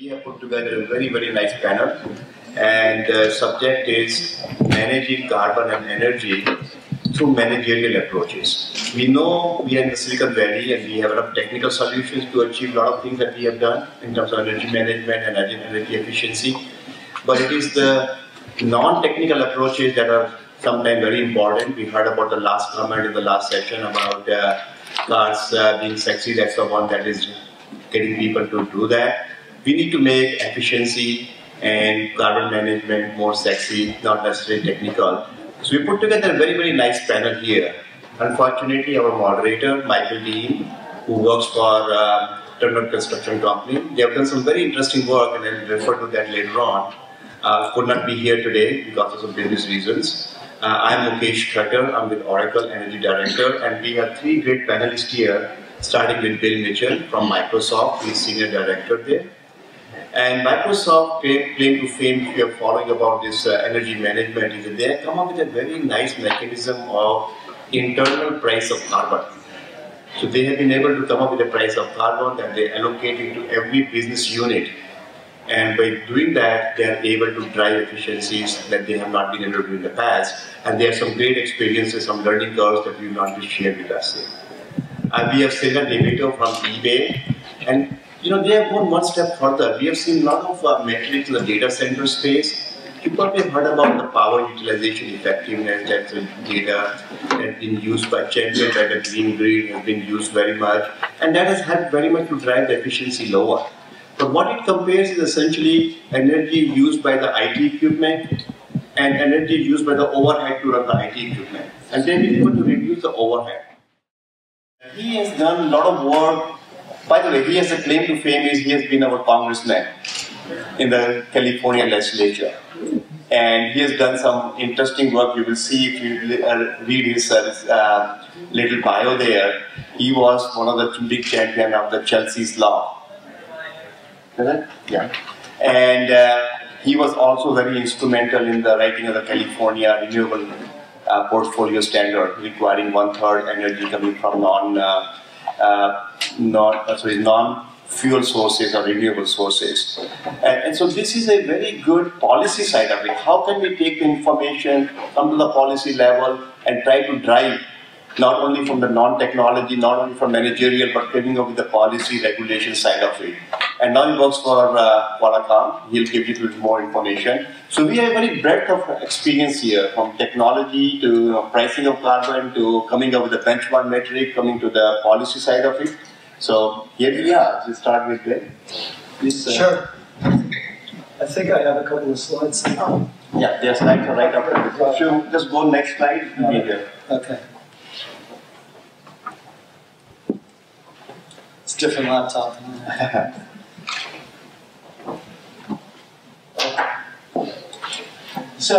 We have put together a very, very nice panel, and the subject is managing carbon and energy through managerial approaches. We know we are in the Silicon Valley and we have a lot of technical solutions to achieve a lot of things that we have done in terms of energy management and energy efficiency, but it is the non-technical approaches that are sometimes very important. We heard about the last comment in the last session about cars being sexy. That's the one that is getting people to do that. We need to make efficiency and carbon management more sexy, not necessarily technical. So we put together a very, very nice panel here. Unfortunately, our moderator, Michael Dean, who works for Turner Construction Company, they have done some very interesting work, and I'll refer to that later on. Could not be here today because of some business reasons. I'm Mukesh Thakur, I'm with Oracle Energy Director, and we have three great panelists here, starting with Bill Mitchell from Microsoft, he's Senior Director there. And Microsoft claim to fame, if you are following about this energy management, is that they have come up with a very nice mechanism of internal price of carbon. So they have been able to come up with a price of carbon that they allocate into every business unit. And by doing that, they are able to drive efficiencies that they have not been able to do in the past. And there are some great experiences, some learning curves that we want to share with us here. We have Sylvan Demeto from eBay. And they have gone one step further. We have seen a lot of metrics in the data center space. You probably have heard about the power utilization effectiveness, that's data that has been used by Champion, by the Green Grid, has been used very much. And that has helped very much to drive the efficiency lower. But what it compares is essentially energy used by the IT equipment and energy used by the overhead to run the IT equipment. And they've been able to reduce the overhead. He has done a lot of work. By the way, he has a claim to fame is he has been our congressman in the California legislature. And he has done some interesting work. You will see if you read his little bio there. He was one of the big champions of the Chelsea's Law. Yeah. And he was also very instrumental in the writing of the California renewable portfolio standard, requiring 1/3 energy coming from non-fuel sources or renewable sources. And so this is a very good policy side of it. How can we take the information, come to the policy level and try to drive not only from the non-technology, not only from managerial, but coming up with the policy regulation side of it. And now he works for Qualcomm. He'll give you a little more information. So we have a very breadth of experience here, from technology to pricing of carbon to coming up with the benchmark metric, coming to the policy side of it. So here we are. Let's start with Bill. Sure. I think I have a couple of slides. Yeah, their slides are right after this. So just go next slide. Okay. It's a different laptop. So,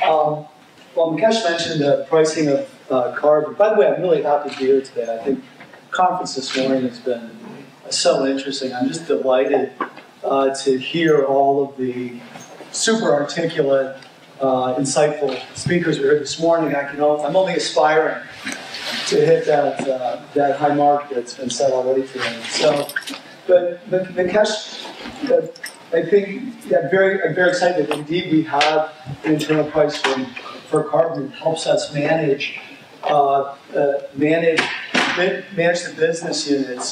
well, Mukesh mentioned the pricing of carbon. By the way, I'm really happy to be here today. I think the conference this morning has been so interesting. I'm just delighted to hear all of the super articulate, insightful speakers we heard this morning. I'm only aspiring to hit that high mark that's been set already today. So, but Mukesh, I think I'm very excited that indeed we have an internal price for carbon that helps us manage the business units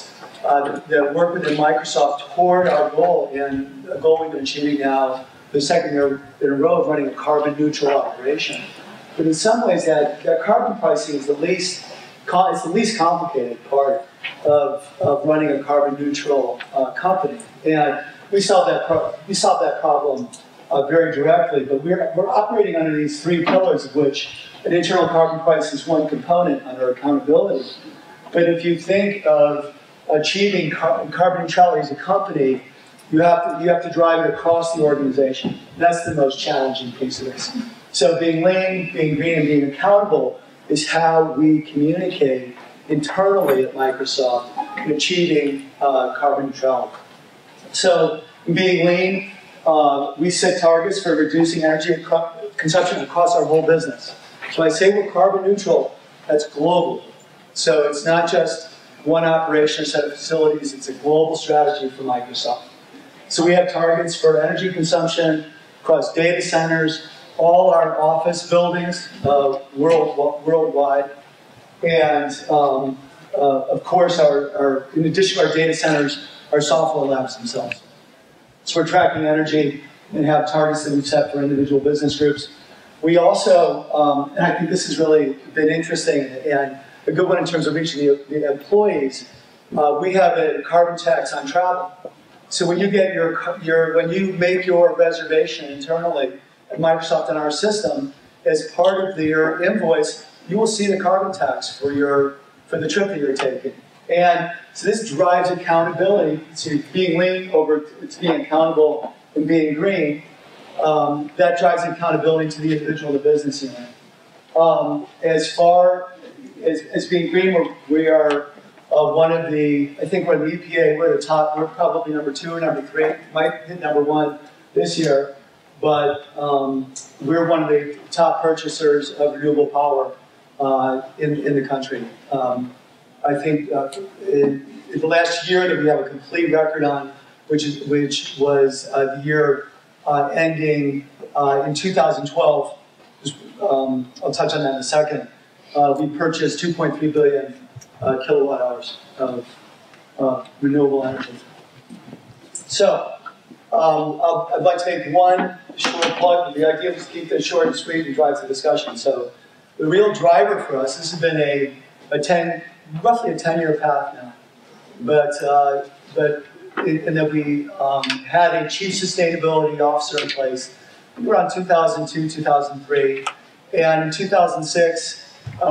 that work within Microsoft toward our goal, and a goal we've been achieving now the second year in a row of running a carbon neutral operation. But in some ways, that carbon pricing is the least complicated part of running a carbon neutral company. And we solve that problem very directly, but we're operating under these three pillars, of which an internal carbon price is one component under accountability. But if you think of achieving carbon neutrality as a company, you have to drive it across the organization. That's the most challenging piece of this. So being lean, being green, and being accountable is how we communicate internally at Microsoft in achieving carbon neutrality. So, being lean, we set targets for reducing energy consumption across our whole business. So I say we're carbon neutral, that's global. So it's not just one operation or set of facilities, it's a global strategy for Microsoft. So we have targets for energy consumption across data centers, all our office buildings worldwide, and of course, in addition to our data centers, our software labs themselves. So we're tracking energy and have targets that we've set for individual business groups. We also, and I think this has really been interesting and a good one in terms of reaching the employees, we have a carbon tax on travel. So when you get when you make your reservation internally at Microsoft in our system, as part of your invoice, you will see the carbon tax for the trip that you're taking. And so this drives accountability to being lean over to being accountable and being green. That drives accountability to the individual, the business unit. As far as being green, we are one of the, I think we're the EPA, we're the top, we're probably number 2 or number 3, might hit number 1 this year, but we're one of the top purchasers of renewable power in the country. I think in the last year that we have a complete record on, which was the year ending in 2012, I'll touch on that in a second, we purchased 2.3 billion kilowatt hours of renewable energy. So, I'd like to make one short plug. The idea was to keep this short and sweet and drive the discussion. So, the real driver for us, this has been roughly a 10-year path now. And that we had a chief sustainability officer in place around 2002, 2003. And in 2006,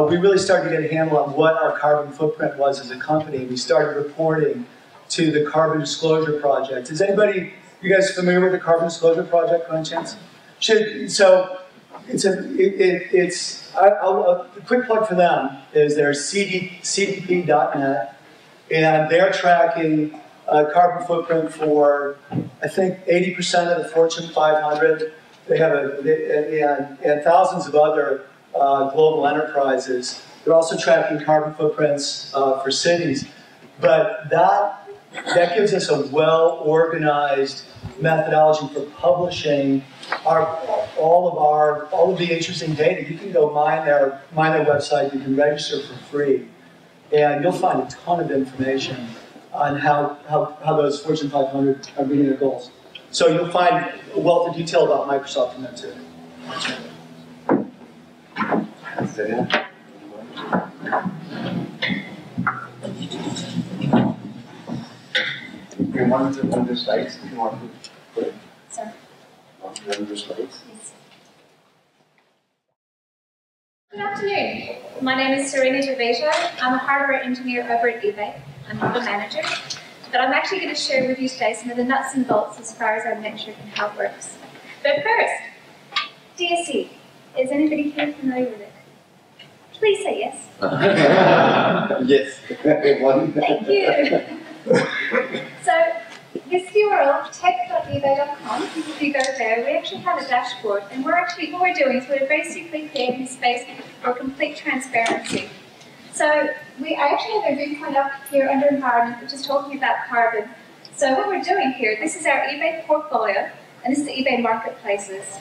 we really started to get a handle on what our carbon footprint was as a company. We started reporting to the Carbon Disclosure Project. Is anybody, you guys familiar with the Carbon Disclosure Project by any chance? A quick plug for them is their cdp.net, and they're tracking carbon footprint for, I think, 80% of the Fortune 500. They have and thousands of other global enterprises. They're also tracking carbon footprints for cities. But that gives us a well-organized methodology for publishing all of the interesting data. You can go mine their website. You can register for free, and you'll find a ton of information on how those Fortune 500 are meeting their goals. So you'll find a wealth of detail about Microsoft in there too. You want to run the slides? If you want to put it. Sorry. Want to run the slides? Yes. Good afternoon. My name is Serena Gervasia. I'm a hardware engineer over at eBay. I'm not a manager. But I'm actually going to share with you today some of the nuts and bolts as far as our metric and how it works. But first, DSE. Is anybody here familiar with it? Please say yes. Yes. Thank you. So, this URL, tech.ebay.com, if you go there, we actually have a dashboard, and what we're doing is we're basically creating a space for complete transparency. So, I actually have a viewpoint up here under environment, which is talking about carbon. So what we're doing here, this is our eBay portfolio, and this is the eBay marketplaces.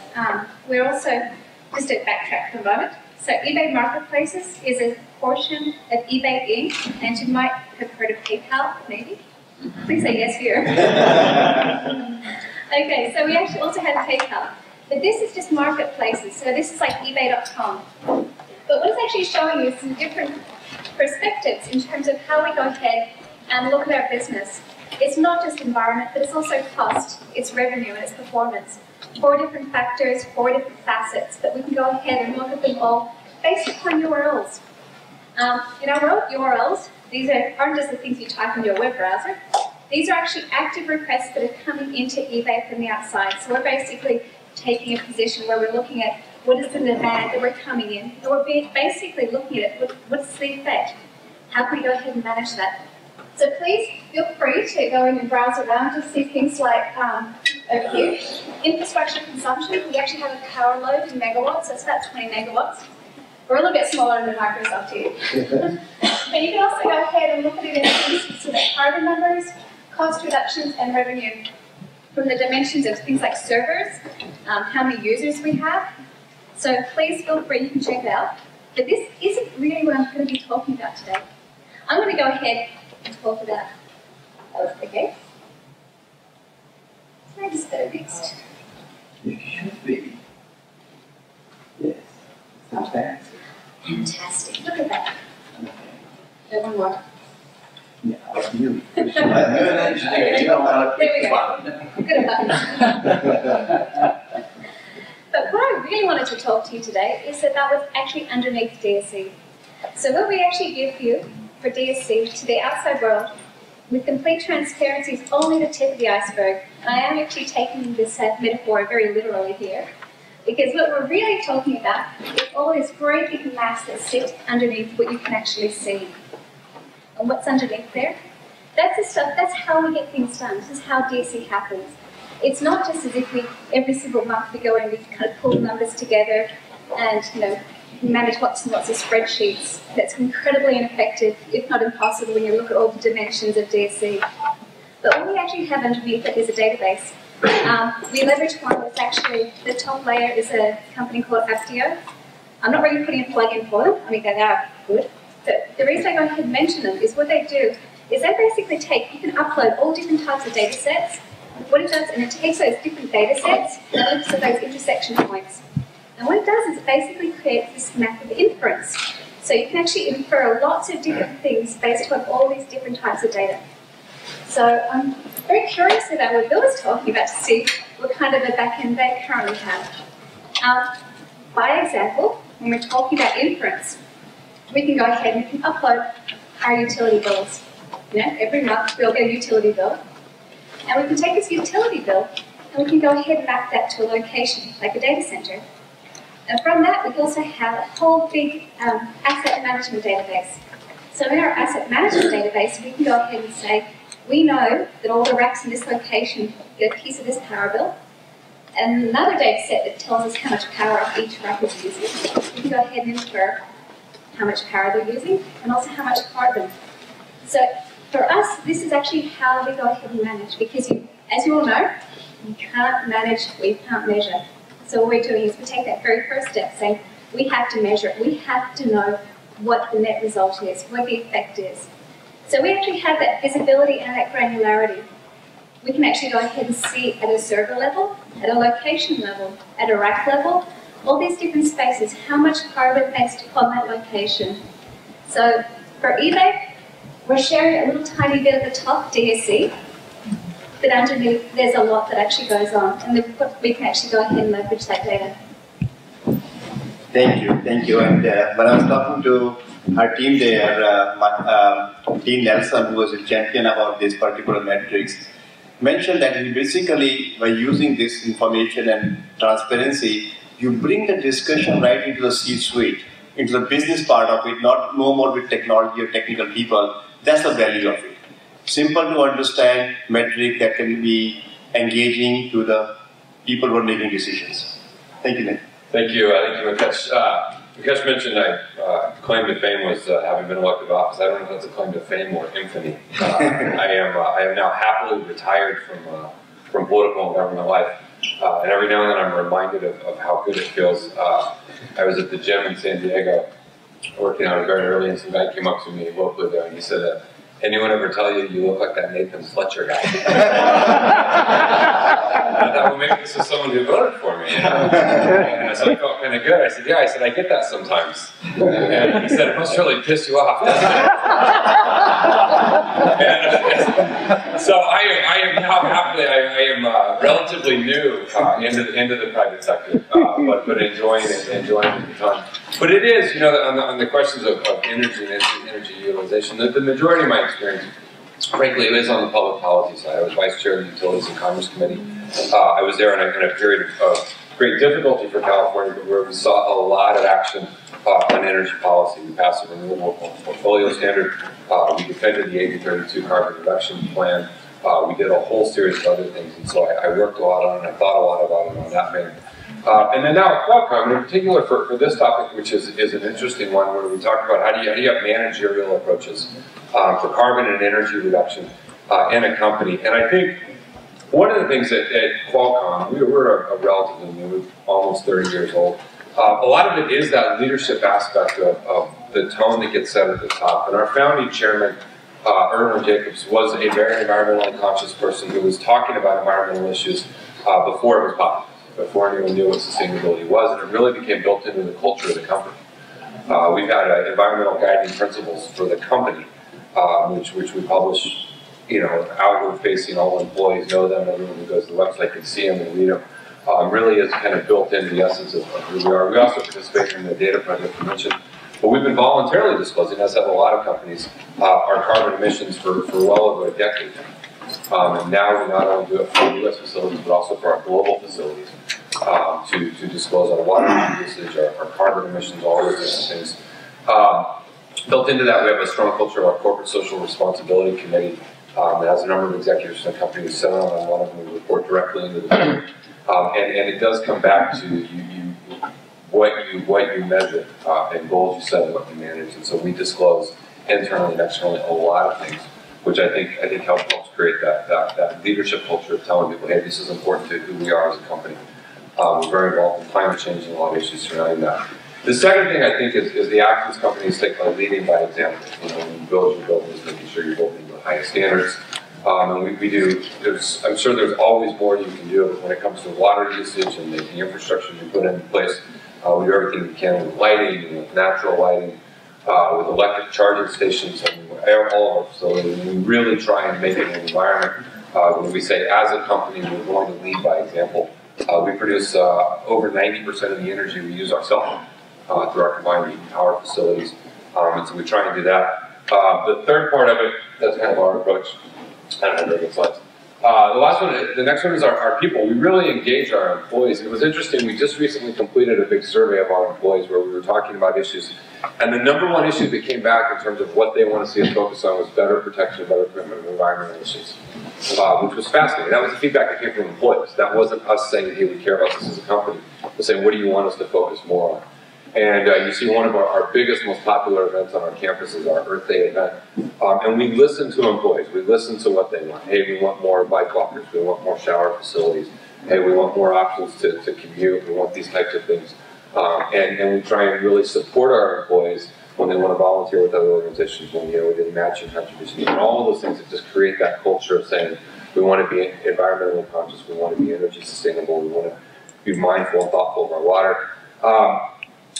We're also, just to backtrack for a moment, so eBay marketplaces is a portion of eBay Inc., and you might have heard of PayPal, maybe? Please say yes here. Okay, so we actually also have PayPal. But this is just marketplaces, so this is like ebay.com. But what it's actually showing you is some different perspectives in terms of how we go ahead and look at our business. It's not just environment, but it's also cost, it's revenue, and it's performance. 4 different factors, 4 different facets, but we can go ahead and look at them all based upon URLs. In our URLs, these aren't just the things you type into your web browser. These are actually active requests that are coming into eBay from the outside. So we're basically taking a position where we're looking at what is the demand that we're coming in, and we're basically looking at it, what's the effect? How can we go ahead and manage that? So please feel free to go in and browse around to see things like, over here, infrastructure consumption. We actually have a power load in megawatts, so it's about 20 megawatts. We're a little bit smaller than Microsoft here. But you can also go ahead and look at it in terms of carbon numbers, cost reductions, and revenue. from the dimensions of things like servers, how many users we have. So please feel free, you can check it out. But this isn't really what I'm going to be talking about today. I'm going to go ahead and talk about, okay? Can I just go next? It should be. Yes. Sounds fancy. Fantastic. Look at that. No, one more. Yeah, you. You're an engineer. You don't want to There we pick go. one. Good enough. But what I really wanted to talk to you today is about what's actually underneath DSC. So what we actually give you for DSC to the outside world, with complete transparency, is only the tip of the iceberg. And I am actually taking this metaphor very literally here, because what we're really talking about is all this great big mass that sits underneath what you can actually see. And what's underneath there? That's the stuff, that's how we get things done. This is how DSC happens. It's not just as if we, every single month we go in and we kind of pull numbers together and, manage lots and lots of spreadsheets. That's incredibly ineffective, if not impossible, when you look at all the dimensions of DSC. But what we actually have underneath it is a database. We leverage one that's actually, the top layer is a company called Aptio. I'm not really putting a plug in for them. I mean, they are good. But the reason I go ahead and mention them is what they do is they basically take, you can upload all different types of data sets. What it does, and it takes those different data sets and it looks at those intersection points. And what it does is it basically creates this map of inference. So you can actually infer lots of different things based on all these different types of data. So I'm very curious about what Bill was talking about to see what kind of a back-end they currently have. By example, when we're talking about inference, we can go ahead and we can upload our utility bills. Every month we'll get a utility bill. And we can take this utility bill and we can go ahead and map that to a location, like a data center. And from that, we can also have a whole big asset management database. So in our asset management database, we can go ahead and say, we know that all the racks in this location get a piece of this power bill, and another data set that tells us how much power each rack is using. We can go ahead and infer how much power they're using, and also how much carbon. So for us, this is actually how we go ahead and manage, because as you all know, you can't manage what you can't measure. So what we're doing is we take that very first step, saying we have to measure it, we have to know what the net result is, what the effect is. So we actually have that visibility and that granularity. We can actually go ahead and see at a server level, at a location level, at a rack level, all these different spaces, how much carbon based upon that location. So for eBay, we're sharing a little tiny bit at the top, DSC, but underneath there's a lot that actually goes on, and we can actually go ahead and leverage that data. Thank you. And when I was talking to our team there, Dean Nelson, who was a champion about this particular metrics, mentioned that basically by using this information and transparency, you bring the discussion right into the C-suite, into the business part of it, no more with technology or technical people. That's the value of it. Simple to understand metric that can be engaging to the people who are making decisions. Thank you, Nick. Thank you, Mukesh. Mukesh mentioned claim to fame was having been elected to office. I don't know if that's a claim to fame or infamy. I am now happily retired from political and government life, and every now and then I'm reminded of how good it feels. I was at the gym in San Diego, working out very early, and some guy came up to me locally there, and he said, "Anyone ever tell you you look like that Nathan Fletcher guy?" I thought, well, maybe this is someone who voted for me. And so I felt kind of good. I said, yeah, I get that sometimes. And he said, it must really piss you off, doesn't it? And, so I am now happily, I am relatively new into the private sector, but enjoying it a ton. But it is, on the questions of energy and energy utilization, the majority of my experience, frankly, it was on the public policy side. I was vice chair of the Utilities and Commerce Committee. I was there in a period of great difficulty for California, but where we saw a lot of action on energy policy. We passed a renewable portfolio standard. We defended the 8032 carbon reduction plan. We did a whole series of other things, and so I worked a lot on it. I thought a lot about it on that vein. And then now at Qualcomm, in particular for this topic, which is an interesting one, where we talked about how do you have managerial approaches for carbon and energy reduction in a company. And I think One of the things at Qualcomm, we're a relatively new, almost 30 years old. A lot of it is that leadership aspect of the tone that gets set at the top. And our founding chairman, Irwin Jacobs, was a very environmentally conscious person who was talking about environmental issues before it was popular, before anyone knew what sustainability was, and it really became built into the culture of the company. We've had environmental guiding principles for the company, which we publish, outward facing. All employees know them. Everyone who goes to the website can see them and read them. Really is kind of built into the essence of who we are. We also participate in the data project you mentioned, but we've been voluntarily disclosing, as have a lot of companies, our carbon emissions for well over a decade. And now we not only do it for U.S. facilities, but also for our global facilities to disclose our water usage, our carbon emissions, all those different things. Built into that, we have a strong culture of our corporate social responsibility committee. It has a number of executives from the company who sit on one of them. We report directly into the board. And it does come back to what you measure and goals you set and what you manage. And so we disclose internally and externally a lot of things, which I think helps create that leadership culture of telling people, hey, this is important to who we are as a company. We're very involved in climate change and a lot of issues surrounding that. The second thing I think is the actions companies take by leading by example. When you build your buildings, making sure you're building the highest standards. And we do, I'm sure there's always more you can do when it comes to water usage and the infrastructure you put in place. We do everything we can with lighting, with natural lighting, with electric charging stations, and all of our facilities. And we really try and make it an environment when we say, as a company, we're going to lead by example. We produce over 90% of the energy we use ourselves through our combined heat and power facilities. And so we try and do that. The third part of it, that's kind of our approach. I don't have very good slides. The next one is our people. We really engage our employees. It was interesting, we just recently completed a big survey of our employees where we were talking about issues. And the number one issue that came back in terms of what they want to see us focus on was better protection, better commitment of environmental issues, which was fascinating. That was the feedback that came from employees. That wasn't us saying, hey, we care about this as a company. We're saying, what do you want us to focus more on? And you see one of our biggest, most popular events on our campus is our Earth Day event. And we listen to employees. We listen to what they want. Hey, we want more bike walkers. We want more shower facilities. Hey, we want more options to commute. We want these types of things. And we try and really support our employees when they want to volunteer with other organizations, when we do matching contributions, and all of those things that just create that culture of saying we want to be environmentally conscious, we want to be energy sustainable, we want to be mindful and thoughtful of our water.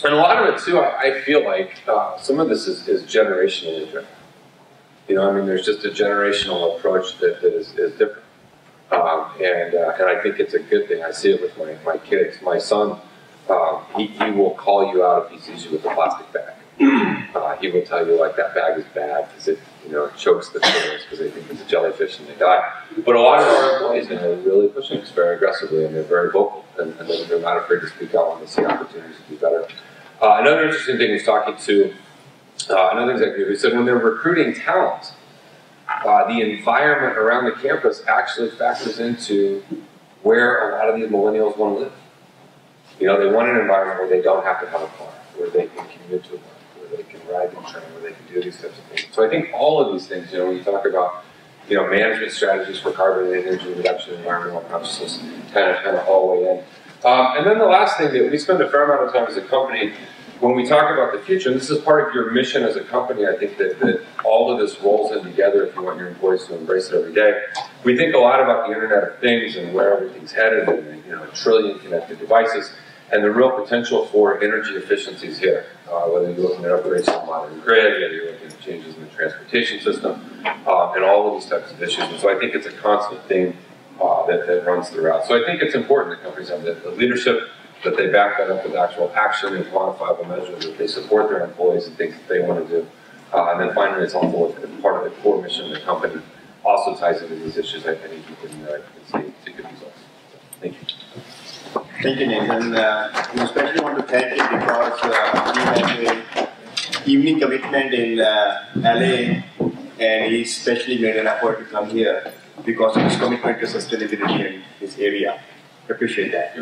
And a lot of it too, I feel like some of this is generationally driven. There's just a generational approach that is different. And I think it's a good thing. I see it with my kids. My son, he will call you out if he sees you with a plastic bag. He will tell you, like, that bag is bad because it chokes the tourists because they think it's a jellyfish and they die. But a lot of our employees are really pushing this very aggressively, and they're very vocal, and they're not afraid to speak out when they see opportunities to do better. Another interesting thing was talking to another executive who said when they're recruiting talent, the environment around the campus actually factors into where a lot of these millennials want to live. They want an environment where they don't have to have a car, where they can commute to work, where they can ride the train, where they can do these types of things. So I think all of these things, when you talk about management strategies for carbon and energy reduction, environmental consciousness, kind of all weigh in. And then the last thing that we spend a fair amount of time as a company, when we talk about the future, and this is part of your mission as a company, I think that all of this rolls in together if you want your employees to embrace it every day. We think a lot about the Internet of Things and where everything's headed, and a trillion connected devices, and the real potential for energy efficiencies here. Whether you're looking at upgrades to the modern grid, whether you're looking at changes in the transportation system, and all of these types of issues. And so I think it's a constant theme that runs throughout. So I think it's important that companies have the leadership, that they back that up with actual action and quantifiable measures, that they support their employees and things that they want to do. And then finally, it's also part of the core mission of the company also ties into these issues. I think you can see good results. Thank you. Thank you, Nathan. We especially want to thank you because he had an evening commitment in LA, and he especially made an effort to come here because of his commitment to sustainability in this area. Appreciate that.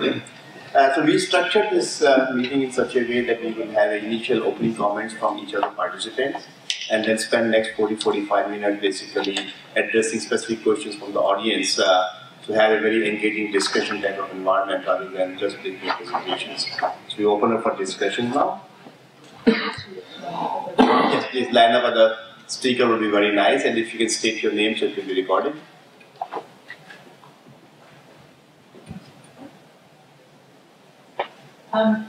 So we structured this meeting in such a way that we will have initial opening comments from each of the participants, and then spend next 40-45 minutes basically addressing specific questions from the audience. to have a very engaging discussion type of environment rather than just taking presentations. So we open up for discussion now. Yes, please line up at the speaker would be very nice, and if you can state your name so it can be recorded. Hi,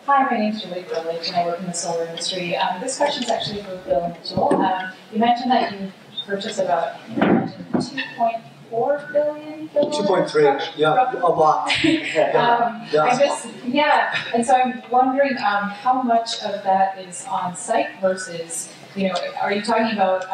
my name is Julie Burlage, and I work in the solar industry. This question is actually for Bill and Joel. You mentioned that you purchased about 2.4 billion. 2.3, yeah, a lot. And so I'm wondering how much of that is on site versus, are you talking about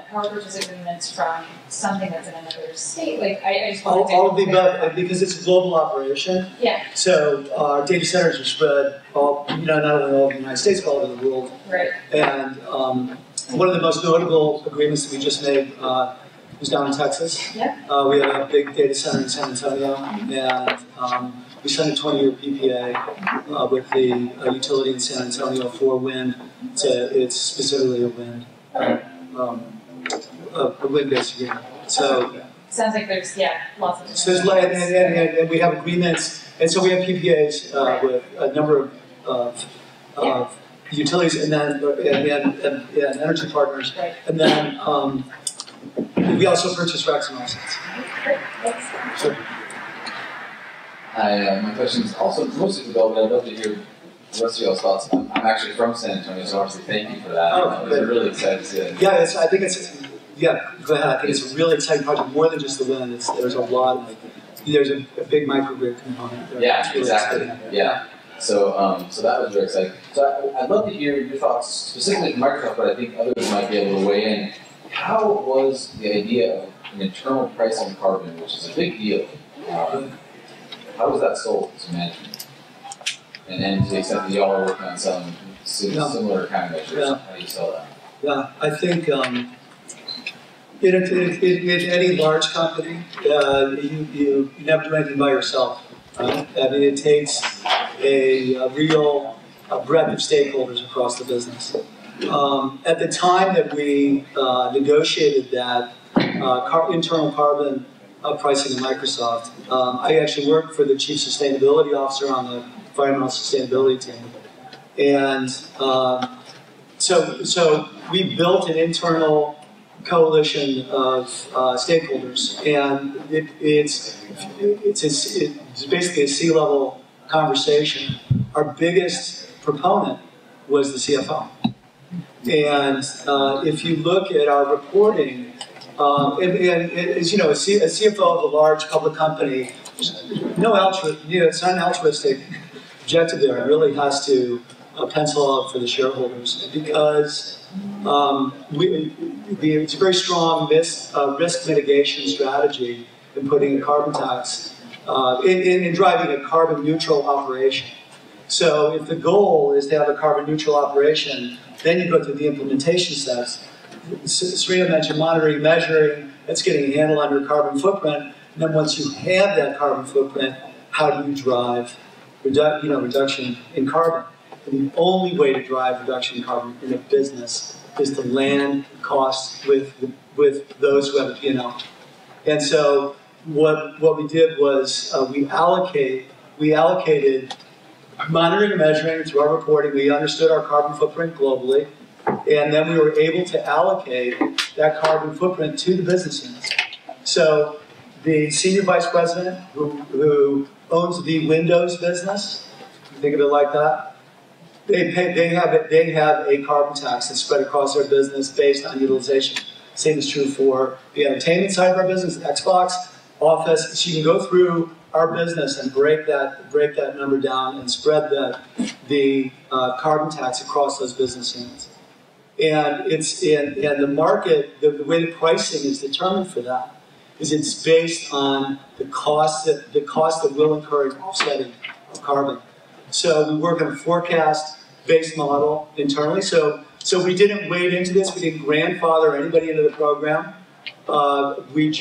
power purchase agreements from something that's in another state? Like, I just want to all of the above, because it's a global operation. Yeah. So our data centers are spread not only all over the United States, but all over the world. Right. And one of the most notable agreements that we just made was down in Texas. Yeah. We have a big data center in San Antonio, and we signed a 20-year PPA with the utility in San Antonio for wind. It's specifically a wind-based agreement. So sounds like there's lots of. So there's and we have agreements, and so we have PPAs with a number of utilities, and then and energy partners, right. And then we also purchase racks and assets. Sure. Hi, my question is also mostly for Bill, but I'd love to hear the rest of y'all's thoughts. I'm actually from San Antonio, so obviously thank you for that. I'm really excited to see it. Yeah, I think it's go ahead. I think it's a really exciting project, more than just the wind. There's a lot of, there's a big microgrid component there. Yeah, really exactly. exciting. Yeah. So, so that was very exciting. So I'd love to hear your thoughts, specifically from Microsoft, but I think others might be able to weigh in. How was the idea of an internal price on carbon, which is a big deal, how was that sold to management? And then to the extent that y'all are working on some similar kind of measures, how do you sell that? Yeah, I think in any large company, you never do anything by yourself. Right? I mean, it takes a real breadth of stakeholders across the business. At the time that we negotiated that internal carbon pricing at Microsoft, I actually worked for the Chief Sustainability Officer on the environmental sustainability team. And so we built an internal coalition of stakeholders, and it's basically a C-level conversation. Our biggest proponent was the CFO. And if you look at our reporting, and as you know, a CFO of a large public company, it's not an altruistic objective there. It really has to pencil out for the shareholders, because it's a very strong risk mitigation strategy in putting a carbon tax, in driving a carbon neutral operation. So if the goal is to have a carbon neutral operation, then you go through the implementation steps. Serena mentioned monitoring, measuring, that's getting a handle on your carbon footprint. And then once you have that carbon footprint, how do you drive reduction in carbon? And the only way to drive reduction in carbon in a business is to land costs with those who have a P&L. And so what we did was we allocated monitoring and measuring through our reporting. We understood our carbon footprint globally, and then we were able to allocate that carbon footprint to the business units. So the senior vice president who owns the Windows business, think of it like that, they have a carbon tax that's spread across their business based on utilization. Same is true for the entertainment side of our business, Xbox, Office. So you can go through our business and break that number down and spread the carbon tax across those business units. And the market, the way the pricing is determined for that is it's based on the cost that will incur in offsetting of carbon. So we work on a forecast-based model internally. So we didn't wade into this. We didn't grandfather anybody into the program. We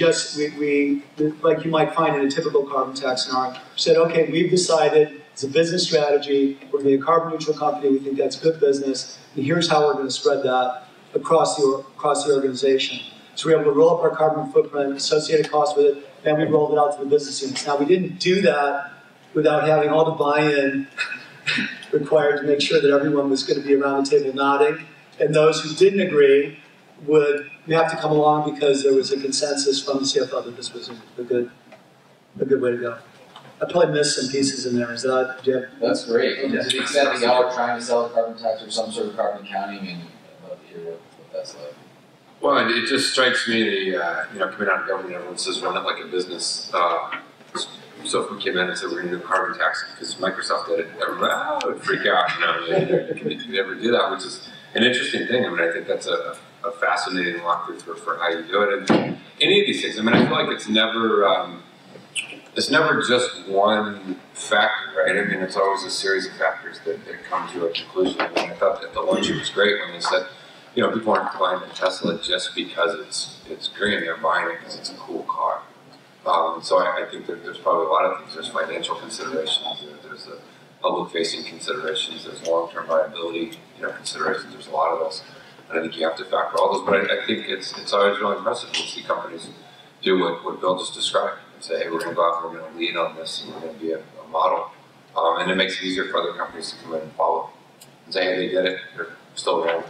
like you might find in a typical carbon tax scenario, said, okay, we've decided it's a business strategy. We're going to be a carbon neutral company. We think that's good business. And here's how we're going to spread that across the organization. So we're able to roll up our carbon footprint, associated costs with it, and we rolled it out to the business units. Now, we didn't do that without having all the buy-in required to make sure that everyone was going to be around the table nodding, and those who didn't agree would have to come along because there was a consensus from the CFO that this was a good way to go. I probably missed some pieces in there. Is that, Jim? That's great. And to the extent that y'all are trying to sell a carbon tax or some sort of carbon accounting, and I'd love to hear what that's like. Well, it just strikes me the, coming out of government, everyone says run it like a business. So if we came in and said we're going to do a carbon tax because Microsoft did it, everyone would freak out. You never do that, which is an interesting thing. I mean, I think that's a fascinating walkthrough for how you do it. And any of these things, I mean, I feel like it's never just one factor, right? I mean, it's always a series of factors that come to a conclusion. I mean, I thought that the lunch was great when they said, people aren't buying a Tesla just because it's green. They're buying it because it's a cool car. So I think that there's probably a lot of things. There's financial considerations. There's the public-facing considerations. There's long-term viability, considerations. There's a lot of those, and I think you have to factor all those. But I think it's always really impressive to see companies do what Bill just described and say, hey, we're going to go out and we're going to lead on this, and we're going to be a model. And it makes it easier for other companies to come in and follow and say, hey, they did it. They're still doing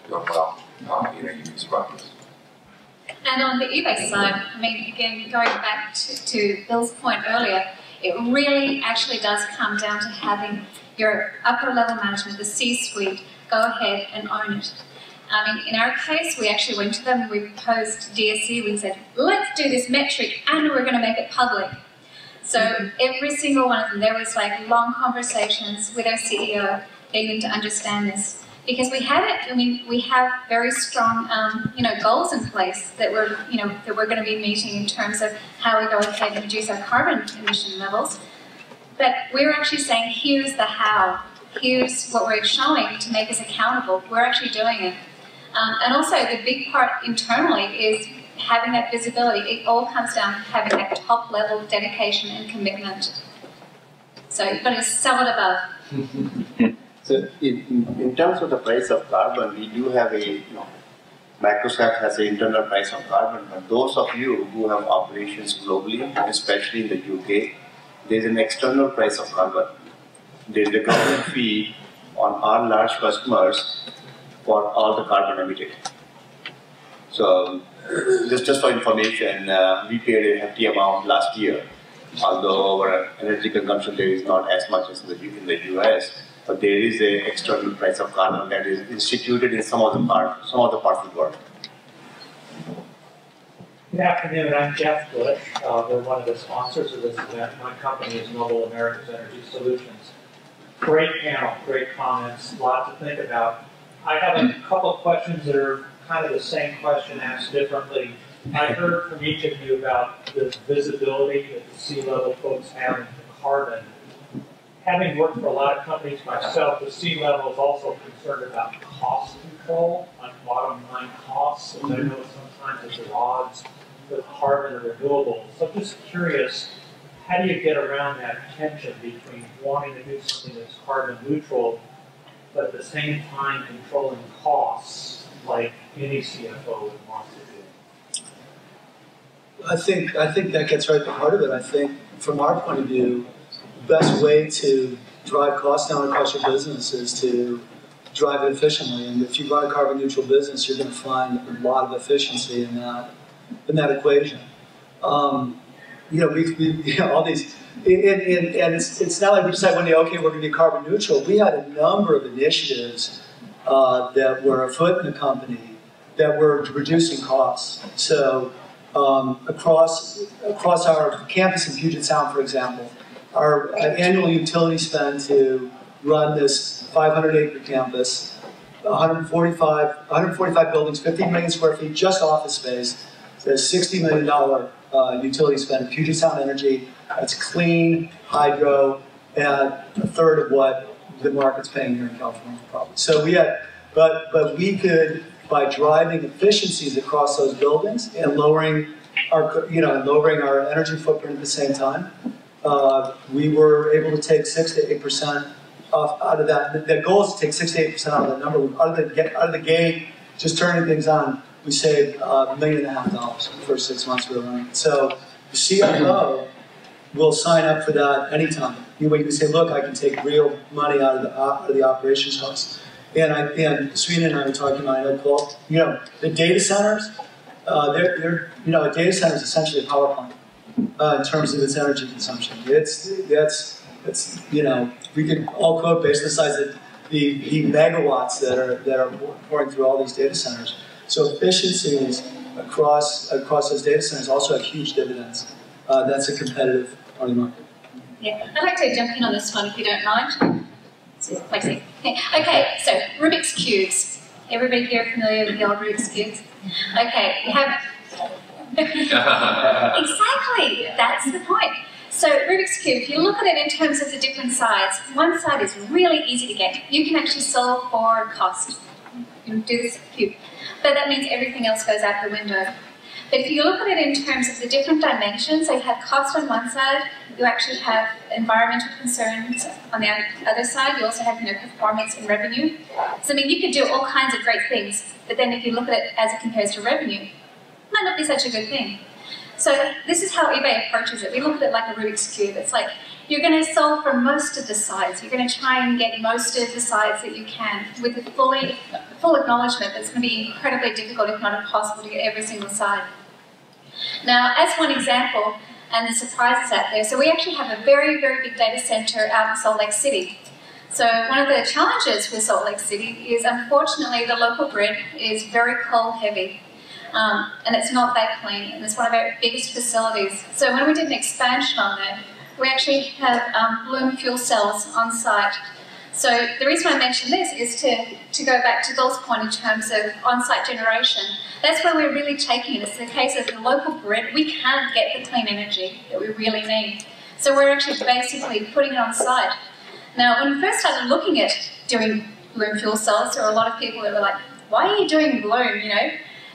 well. You can survive this. And on the eBay side, I mean, again, going back to Bill's point earlier, it really actually does come down to having your upper level management, the C-suite, go ahead and own it. I mean, in our case, we actually went to them, we proposed DSC, we said, let's do this metric and we're going to make it public. So every single one of them, there was like long conversations with our CEO getting them to understand this. Because we have it, I mean, we have very strong, goals in place that we're going to be meeting in terms of how we go ahead and reduce our carbon emission levels. But we're actually saying, here's the how. Here's what we're showing to make us accountable. We're actually doing it. And also, the big part internally is having that visibility. It all comes down to having that top-level dedication and commitment. So you've got to sell it above. So in terms of the price of carbon, we do have Microsoft has an internal price of carbon, but those of you who have operations globally, especially in the UK, there's an external price of carbon. There's a government fee on our large customers for all the carbon emitted. So just for information, we paid a hefty amount last year, although our energy consumption there is not as much as in the US. But there is an external price of carbon that is instituted in some of the parts of the world. Good afternoon, I'm Jeff Bush. We're one of the sponsors of this event. My company is Noble America's Energy Solutions. Great panel, great comments, a lot to think about. I have a couple of questions that are kind of the same question asked differently. I heard from each of you about the visibility that the C-level folks have into carbon. Having worked for a lot of companies myself, the C-level is also concerned about cost control, like bottom line costs, and I know sometimes it's at odds with carbon and renewables. So I'm just curious, how do you get around that tension between wanting to do something that's carbon neutral, but at the same time controlling costs like any CFO would want to do? I think that gets right at the heart of it. I think from our point of view, the best way to drive costs down across your business is to drive it efficiently. And if you run a carbon neutral business, you're going to find a lot of efficiency in that equation. We all these, and it's not like we decided one day, okay, we're going to be carbon neutral. We had a number of initiatives that were afoot in the company that were reducing costs. So across our campus in Puget Sound, for example, our annual utility spend to run this 500-acre campus, 145 buildings, 15 million square feet, just office space. There's $60 million utility spend. Puget Sound Energy, that's clean, hydro, and a third of what the market's paying here in California, probably. So we had, but we could, by driving efficiencies across those buildings and lowering our energy footprint at the same time, we were able to take 6 to 8% off out of that. The goal is to take 6 to 8% out of that number. Out of the gate, just turning things on, we saved $1.5 million the first 6 months we were running. So The CFO will sign up for that anytime. You can say, look, I can take real money out of the operations costs. And Sweden and I were talking about, I know, Paul, the data centers, a data center is essentially a power plant in terms of its energy consumption. It's we could all quote based on the size of the megawatts that are pouring through all these data centers. So efficiencies across those data centers also have huge dividends. That's a competitive part of the market. Yeah, I'd like to jump in on this one if you don't mind. Okay, so Rubik's Cubes. Everybody here familiar with the old Rubik's Cubes? Okay, you have... Exactly, that's the point. So Rubik's Cube, if you look at it in terms of the different sides, one side is really easy to get. You can actually solve for cost. You can do this cube. But that means everything else goes out the window. But if you look at it in terms of the different dimensions, so you have cost on one side, you actually have environmental concerns on the other side, you also have performance and revenue. So I mean, you could do all kinds of great things, but then if you look at it as it compares to revenue, it might not be such a good thing. So this is how eBay approaches it. We look at it like a Rubik's Cube. It's like, you're going to solve for most of the sides. You're going to try and get most of the sides that you can with the full acknowledgement that it's going to be incredibly difficult, if not impossible, to get every single side. Now, as one example, and the surprises out there, so we actually have a very, very big data center out in Salt Lake City. So one of the challenges with Salt Lake City is, unfortunately, the local grid is very coal heavy. And it's not that clean, and it's one of our biggest facilities. So when we did an expansion on that, we actually have Bloom fuel cells on site. So the reason I mention this is to go back to Bill's point in terms of on-site generation. That's where we're really taking it. It's the case of the local grid. We can't get the clean energy that we really need. So we're actually basically putting it on site. Now, when we first started looking at doing Bloom fuel cells, there were a lot of people that were like, why are you doing Bloom,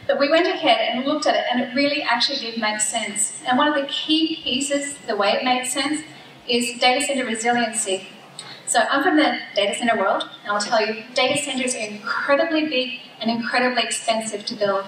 But we went ahead and looked at it, and it really actually did make sense. And one of the key pieces, the way it made sense, is data center resiliency. So I'm from the data center world, and I'll tell you, data centers are incredibly big and incredibly expensive to build.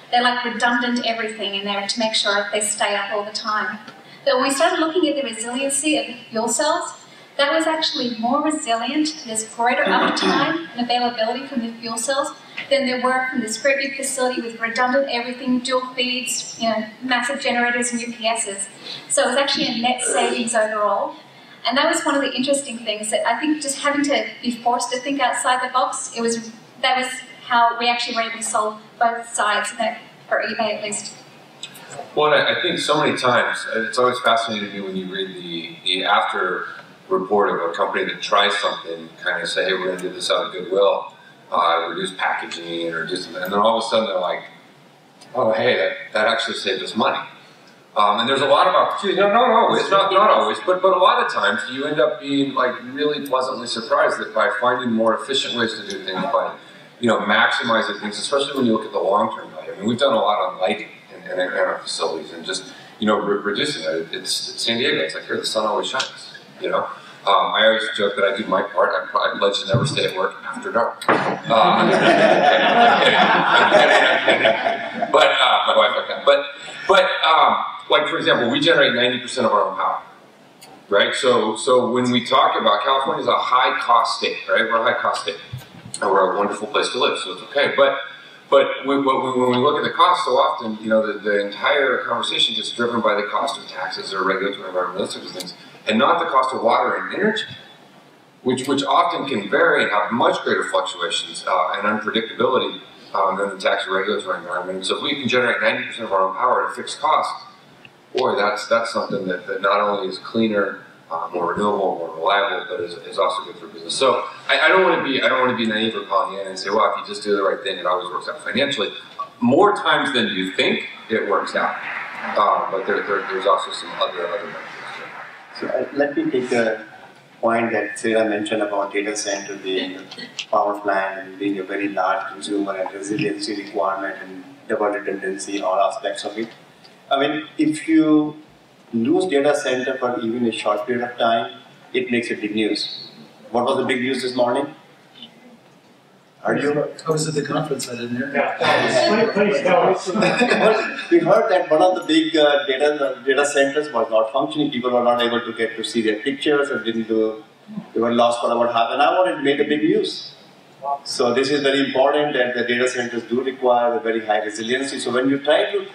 They're like redundant everything in there to make sure they stay up all the time. But when we started looking at the resiliency of the fuel cells, that was actually more resilient. There's greater uptime and availability from the fuel cells than there were from this very big facility with redundant everything, dual feeds, massive generators and UPSs. So it was actually a net savings overall. And that was one of the interesting things that I think just having to be forced to think outside the box, that was how we actually were able to solve both sides of that, for eBay at least. Well, I think so many times, it's always fascinating to me when you read the after report of a company that tries something, kind of say, hey, we're going to do this out of goodwill, reduce packaging, or just, and then all of a sudden they're like, oh, hey, that actually saved us money. And there's a lot of opportunities. Not always, not always, but a lot of times you end up being like really pleasantly surprised that by finding more efficient ways to do things, by maximizing things, especially when you look at the long-term value. I mean, we've done a lot on lighting in our facilities, and just reducing it. It's San Diego. It's like here the sun always shines. I always joke that I do my part. I pledge to never stay at work after dark. I'm kidding. But my wife like that. But like for example, we generate 90% of our own power, right? So when we talk about California is a high cost state, right? We're a high cost state, and we're a wonderful place to live, so it's okay. But when we look at the cost, so often the entire conversation gets driven by the cost of taxes or regulatory environmental things, and not the cost of water and energy, which often can vary and have much greater fluctuations and unpredictability than the tax or regulatory environment. So if we can generate 90% of our own power at a fixed cost, boy, that's something that not only is cleaner, more renewable, more reliable, but is also good for business. So I don't want to be naive or Pollyanna and say, well, if you just do the right thing, it always works out financially. More times than you think, it works out. But there's also some other benefits. So let me take the point that Sarah mentioned about data center being a power plant and being a very large consumer and resiliency requirement and double redundancy, all aspects of it. I mean, if you lose data center for even a short period of time, it makes a big news. What was the big news this morning? Are you? I was at the conference, I didn't hear. Yeah, please tell us. We heard that one of the big data centers was not functioning. People were not able to get to see their pictures and they were lost for about half an hour and made a big use. So this is very important that the data centers do require a very high resiliency. So when you try to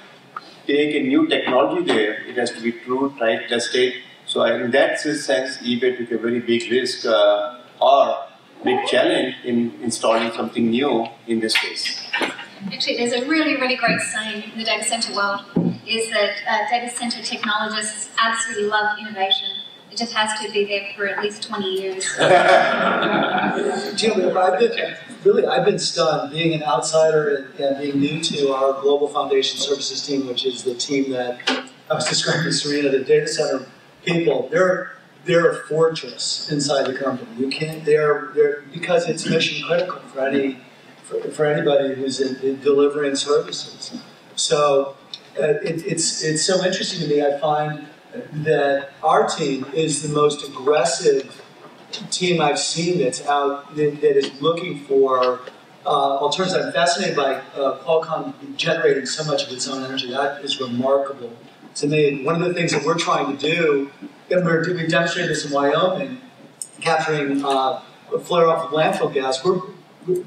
take a new technology there, it has to be true, tried, tested. So in that sense, eBay took a very big risk or big challenge in installing something new in this space. Actually, there's a really, really great saying in the data center world, is that data center technologists absolutely love innovation. It just has to be there for at least 20 years. Jim, I've been stunned being an outsider and being new to our Global Foundation Services team, which is the team that I was describing to Serena, the data center people. They're a fortress inside the company. You can't. They're because it's mission critical for anybody who's in delivering services. So it's so interesting to me. I find that our team is the most aggressive team I've seen that's out that is looking for alternatives. I'm fascinated by Qualcomm generating so much of its own energy. That is remarkable to me. One of the things that we're trying to do, and we demonstrated this in Wyoming, capturing flare-off of landfill gas.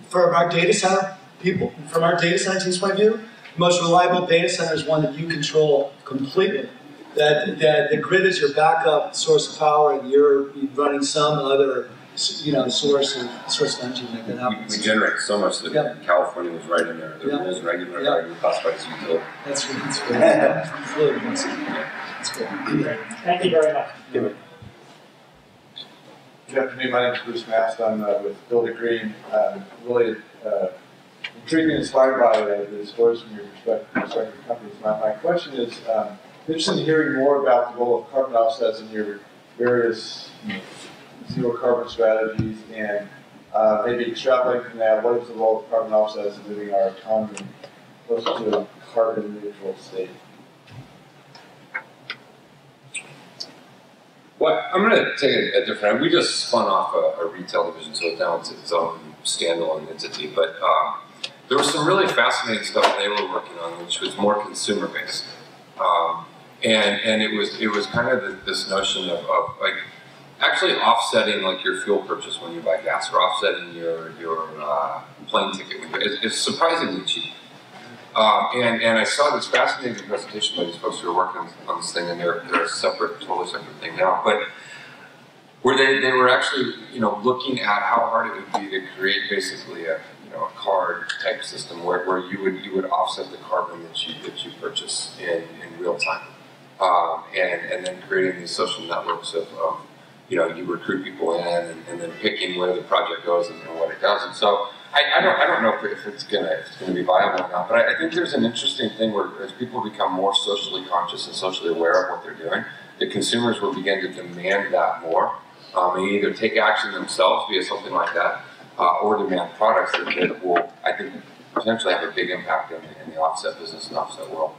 For our data center people, from our data center team's point of view, the most reliable data center is one that you control completely. That the grid is your backup source of power, and you're running some other, source of energy to make that happen. We generate so much that California was right in there. The rules and regulations are classified as utility. That's really impressive. That's cool. Thank you very much. Good afternoon, my name is Bruce Mast. I'm with Build It Green. Really intrigued and inspired by the disclosures from your respective companies. My question is, interested in hearing more about the role of carbon offsets in your various zero carbon strategies, and maybe extrapolating from that, what is the role of carbon offsets in moving our economy closer to a carbon neutral state? Well, I'm going to take a different. We just spun off a retail division, so now it's its own standalone entity. But there was some really fascinating stuff they were working on, which was more consumer based, and it was kind of this notion of like actually offsetting like your fuel purchase when you buy gas, or offsetting your plane ticket. It's surprisingly cheap. And I saw this fascinating presentation by these folks who are working on this thing, and they're a totally separate thing now. But where they were actually, looking at how hard it would be to create basically a card type system where you would offset the carbon that you purchase in real time, and then creating these social networks of you recruit people in and then picking where the project goes and what it does. And so I don't know if it's gonna be viable or not, but I think there's an interesting thing where as people become more socially conscious and socially aware of what they're doing, the consumers will begin to demand that more, and either take action themselves via something like that, or demand products that will, I think, potentially have a big impact in the offset business and offset world.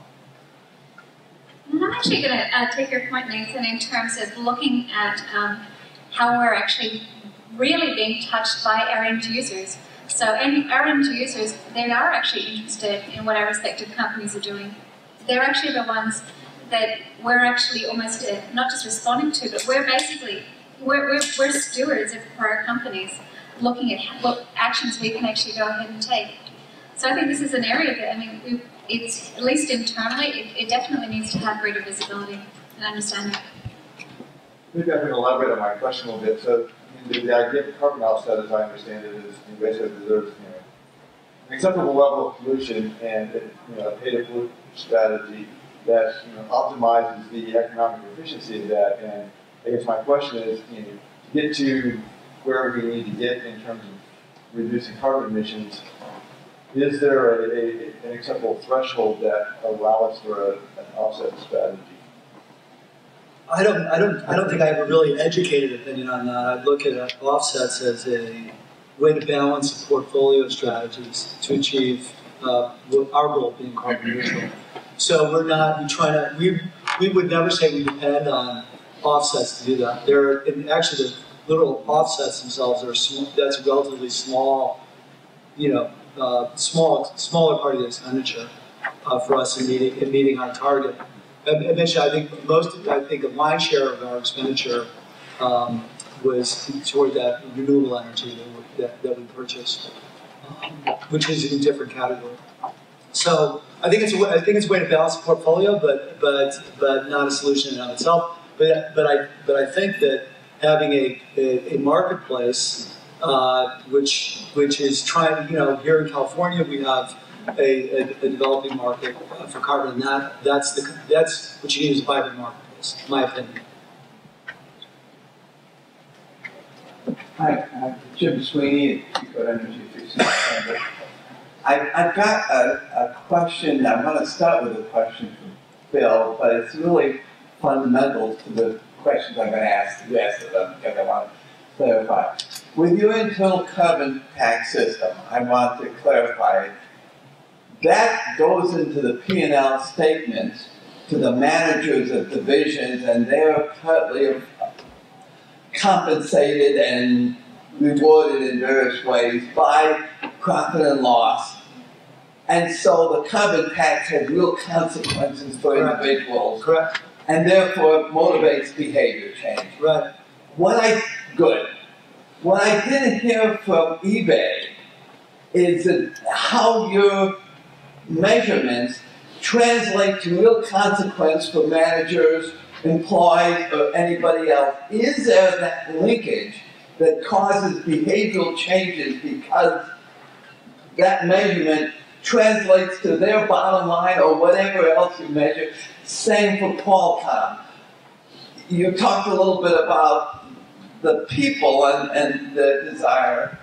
I'm actually going to take your point, Nathan, in terms of looking at how we're actually really being touched by our end users. So our end users, they are actually interested in what our respective companies are doing. They're actually the ones that we're actually almost not just responding to, but we're basically, we're stewards for our companies, looking at what actions we can actually go ahead and take. So I think this is an area that, it's, at least internally, it definitely needs to have greater visibility and understanding. Maybe I can elaborate on my question a little bit. So the idea of carbon offset, as I understand it, is basically there's an acceptable level of pollution and a pay-to-pollute strategy that optimizes the economic efficiency of that. And I guess my question is, to get to where we need to get in terms of reducing carbon emissions, is there an acceptable threshold that allows for an offset strategy? I don't think I have a really educated opinion on that. I'd look at offsets as a way to balance a portfolio of strategies to achieve our goal of being carbon neutral. So we would never say we depend on offsets to do that. Actually the literal offsets themselves that's a relatively small smaller part of the expenditure for us in meeting our target. Eventually, I think a lion's share of our expenditure was toward that renewable energy that we purchased, which is in a different category. So I think it's a way to balance the portfolio, but not a solution in and of itself. But I think that having a marketplace which is trying, here in California we have a developing market for carbon, and that's what you need is a vibrant marketplace, in my opinion. Hi, I'm Jim Sweeney at Eco Energy Efficiency Center. I've got a question. I'm going to start with a question from Bill, but it's really fundamental to the questions I'm going to ask the rest of them because I want to clarify. With your internal carbon tax system, I want to clarify that goes into the P&L statements to the managers of divisions, and they're partly compensated and rewarded in various ways by profit and loss. And so the carbon tax has real consequences for individuals. Correct. And therefore motivates behavior change. Right. What I didn't hear from eBay is that how your measurements translate to real consequence for managers, employees, or anybody else. Is there that linkage that causes behavioral changes because that measurement translates to their bottom line or whatever else you measure? Same for Qualcomm. You talked a little bit about the people and the desire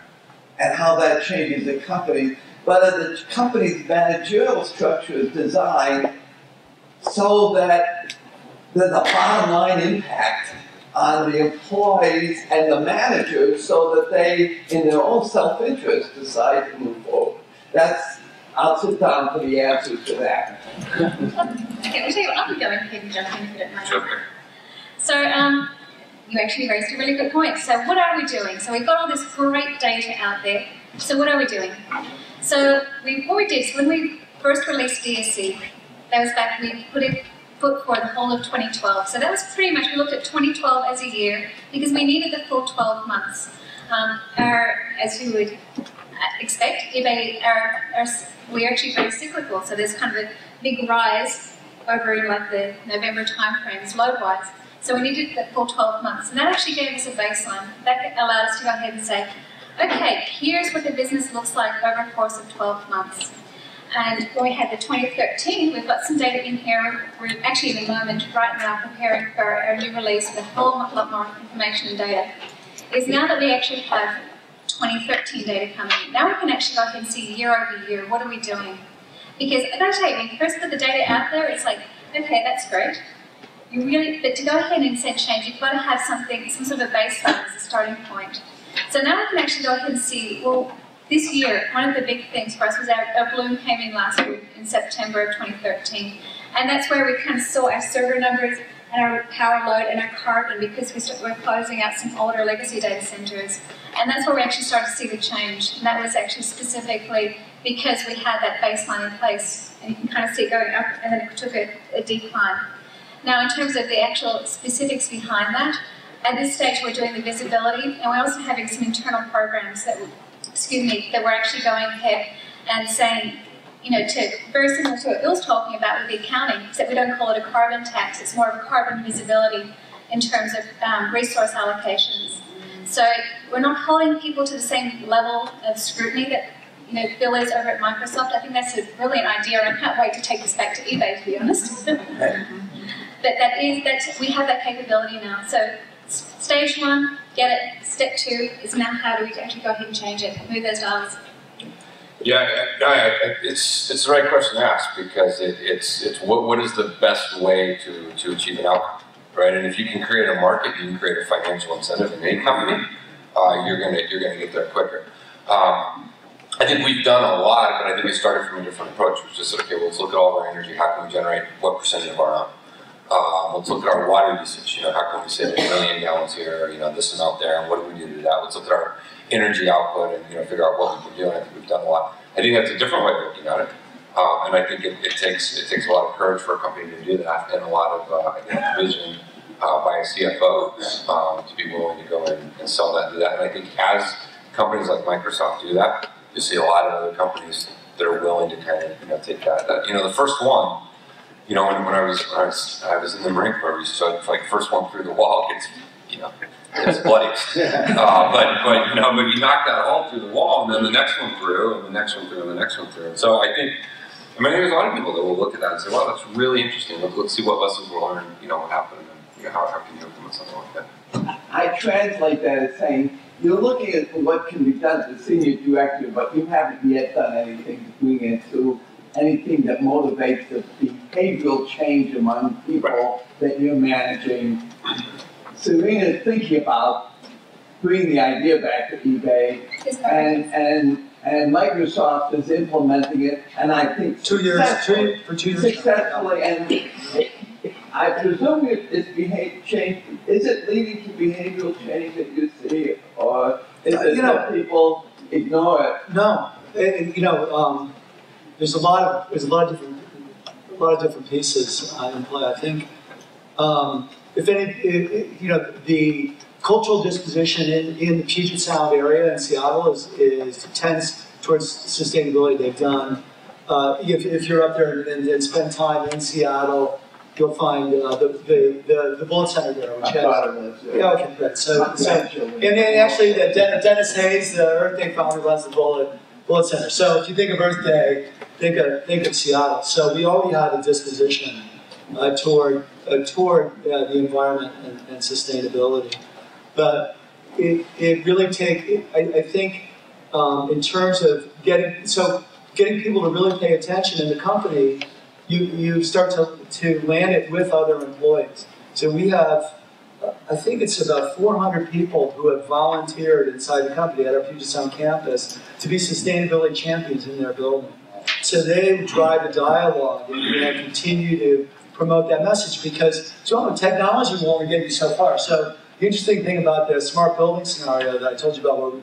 and how that changes the company, but the company's managerial structure is designed so that there's a bottom line impact on the employees and the managers so that they, in their own self-interest, decide to move forward. I'll sit down for the answers to that. Okay, I'll tell you what, I'll go ahead and jump in if you don't mind. Sure. So, you actually raised a really good point. So what are we doing? So we've got all this great data out there. So what are we doing? So what we did, so when we first released DSC, that was back, we put for the whole of 2012. So that was pretty much, we looked at 2012 as a year because we needed the full 12 months. As you would expect, we're actually very cyclical. So there's kind of a big rise over in like the November timeframes, load-wise. So we needed the full 12 months. And that actually gave us a baseline. That allowed us to go ahead and say, okay, here's what the business looks like over a course of 12 months. And when we had the 2013, we've got some data in here. We're actually in the moment right now preparing for our new release with a whole lot more information and data. Is now that we actually have 2013 data coming in, now we can actually go ahead and see year over year, what are we doing? Because I gotta tell you, when you first put the data out there, it's like, okay, that's great. But to go ahead and set change, you've got to have some sort of a baseline as a starting point. So now we can actually go ahead and see, well, this year, one of the big things for us was our bloom came in last year in September of 2013. And that's where we kind of saw our server numbers and our power load and our carbon because we're closing out some older legacy data centers. And that's where we actually started to see the change. And that was actually specifically because we had that baseline in place. And you can kind of see it going up and then it took a decline. Now, in terms of the actual specifics behind that, at this stage we're doing the visibility, and we're also having some internal programs that we're actually going ahead and saying, very similar to what Bill's talking about with the accounting, except we don't call it a carbon tax, it's more of a carbon visibility in terms of resource allocations. So we're not holding people to the same level of scrutiny that Bill is over at Microsoft. I think that's a brilliant idea, and I can't wait to take this back to eBay, to be honest. But we have that capability now. So stage one, get it. Step two is now how do we actually go ahead and change it, move those dials. Yeah, it's the right question to ask because it's what is the best way to achieve an outcome, right? And if you can create a market, you can create a financial incentive in any company. You're gonna get there quicker. I think we've done a lot, but I think we started from a different approach, which is okay. Well, let's look at all of our energy. How can we generate what percentage of our own? Let's look at our water usage. How can we save 1 million gallons here? This amount there, and what do we do to do that? Let's look at our energy output and figure out what we can do. And I think we've done a lot. I think that's a different way of looking at it, and I think it takes a lot of courage for a company to do that, and a lot of vision by a CFO to be willing to go in and sell that and do that. And I think as companies like Microsoft do that, you see a lot of other companies that are willing to kind of take that. The first one. When I was in the Marine Corps, we started like first one through the wall gets, it's bloody. But you knock that hole through the wall, and then the next one through, and the next one through, and the next one through. And so I think, there's a lot of people that will look at that and say, "Wow, that's really interesting. Let's see what lessons we'll learn. What happened, and how can you implement something like that?" I translate that as saying, you're looking at what can be done as a senior director, but you haven't yet done anything to bring it to anything that motivates the behavioral change among people that you're managing. Serena's thinking about bringing the idea back to eBay, and Microsoft is implementing it, and I think 2 years, for 2 years successfully, and I presume it's behavior change. Is it leading to behavioral change that you see, or is it that people ignore it? No, there's a lot of different pieces in play. I think, the cultural disposition in the Puget Sound area in Seattle tends towards sustainability. They've done. If you're up there and spend time in Seattle, you'll find the Bullet Center there, which has. Yeah, okay, good. So and actually, Dennis Hayes, the Earth Day founder, runs the Bullet Center. So if you think of Earth Day, think of Seattle. So we already had a disposition toward the environment and sustainability. But it really I think in terms of getting people to really pay attention in the company, you start to land it with other employees. So we have, I think it's about 400 people who have volunteered inside the company at our Puget Sound campus to be sustainability champions in their building. So they drive the dialogue and continue to promote that message because technology will only get you so far. So the interesting thing about the smart building scenario that I told you about, where we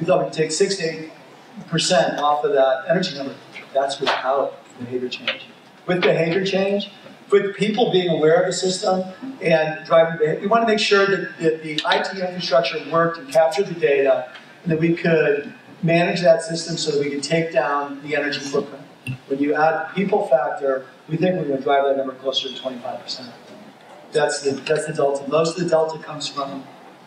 thought we could take 6 to 8% off of that energy number, that's without behavior change. With behavior change, with people being aware of the system and driving behavior, we want to make sure that the IT infrastructure worked and captured the data, and that we could manage that system so that we could take down the energy footprint. When you add the people factor, we think we're going to drive that number closer to 25%. That's the delta. Most of the delta comes from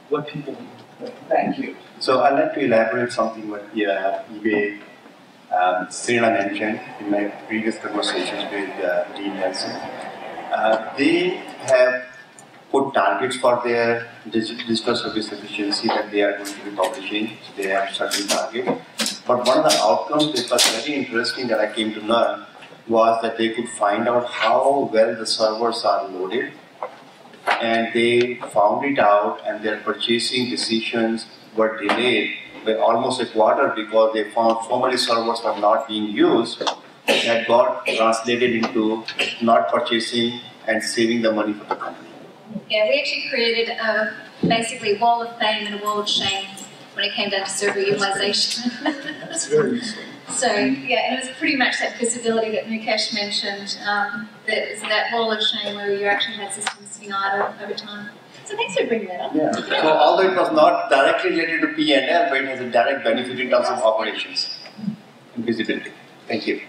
what people do. Thank you. So I'd like to elaborate something what eBay Serena mentioned in my previous conversations with Dean Nelson. They have put targets for their digital service efficiency that they are going to be publishing. So they have certain targets. But one of the outcomes that was very interesting that I came to learn was that they could find out how well the servers are loaded. And they found it out, and their purchasing decisions were delayed by almost a quarter because they found so many servers were not being used that got translated into not purchasing and saving the money for the company. Yeah, we actually created basically a wall of fame and a wall of shame when it came down to server utilization. That's very useful. So, yeah, and it was pretty much that visibility that Mukesh mentioned, that wall of shame where you actually had systems sitting idle over time. So thanks for bringing that up. Yeah. So although it was not directly related to P&L, but it has a direct benefit in terms of operations and visibility. Thank you.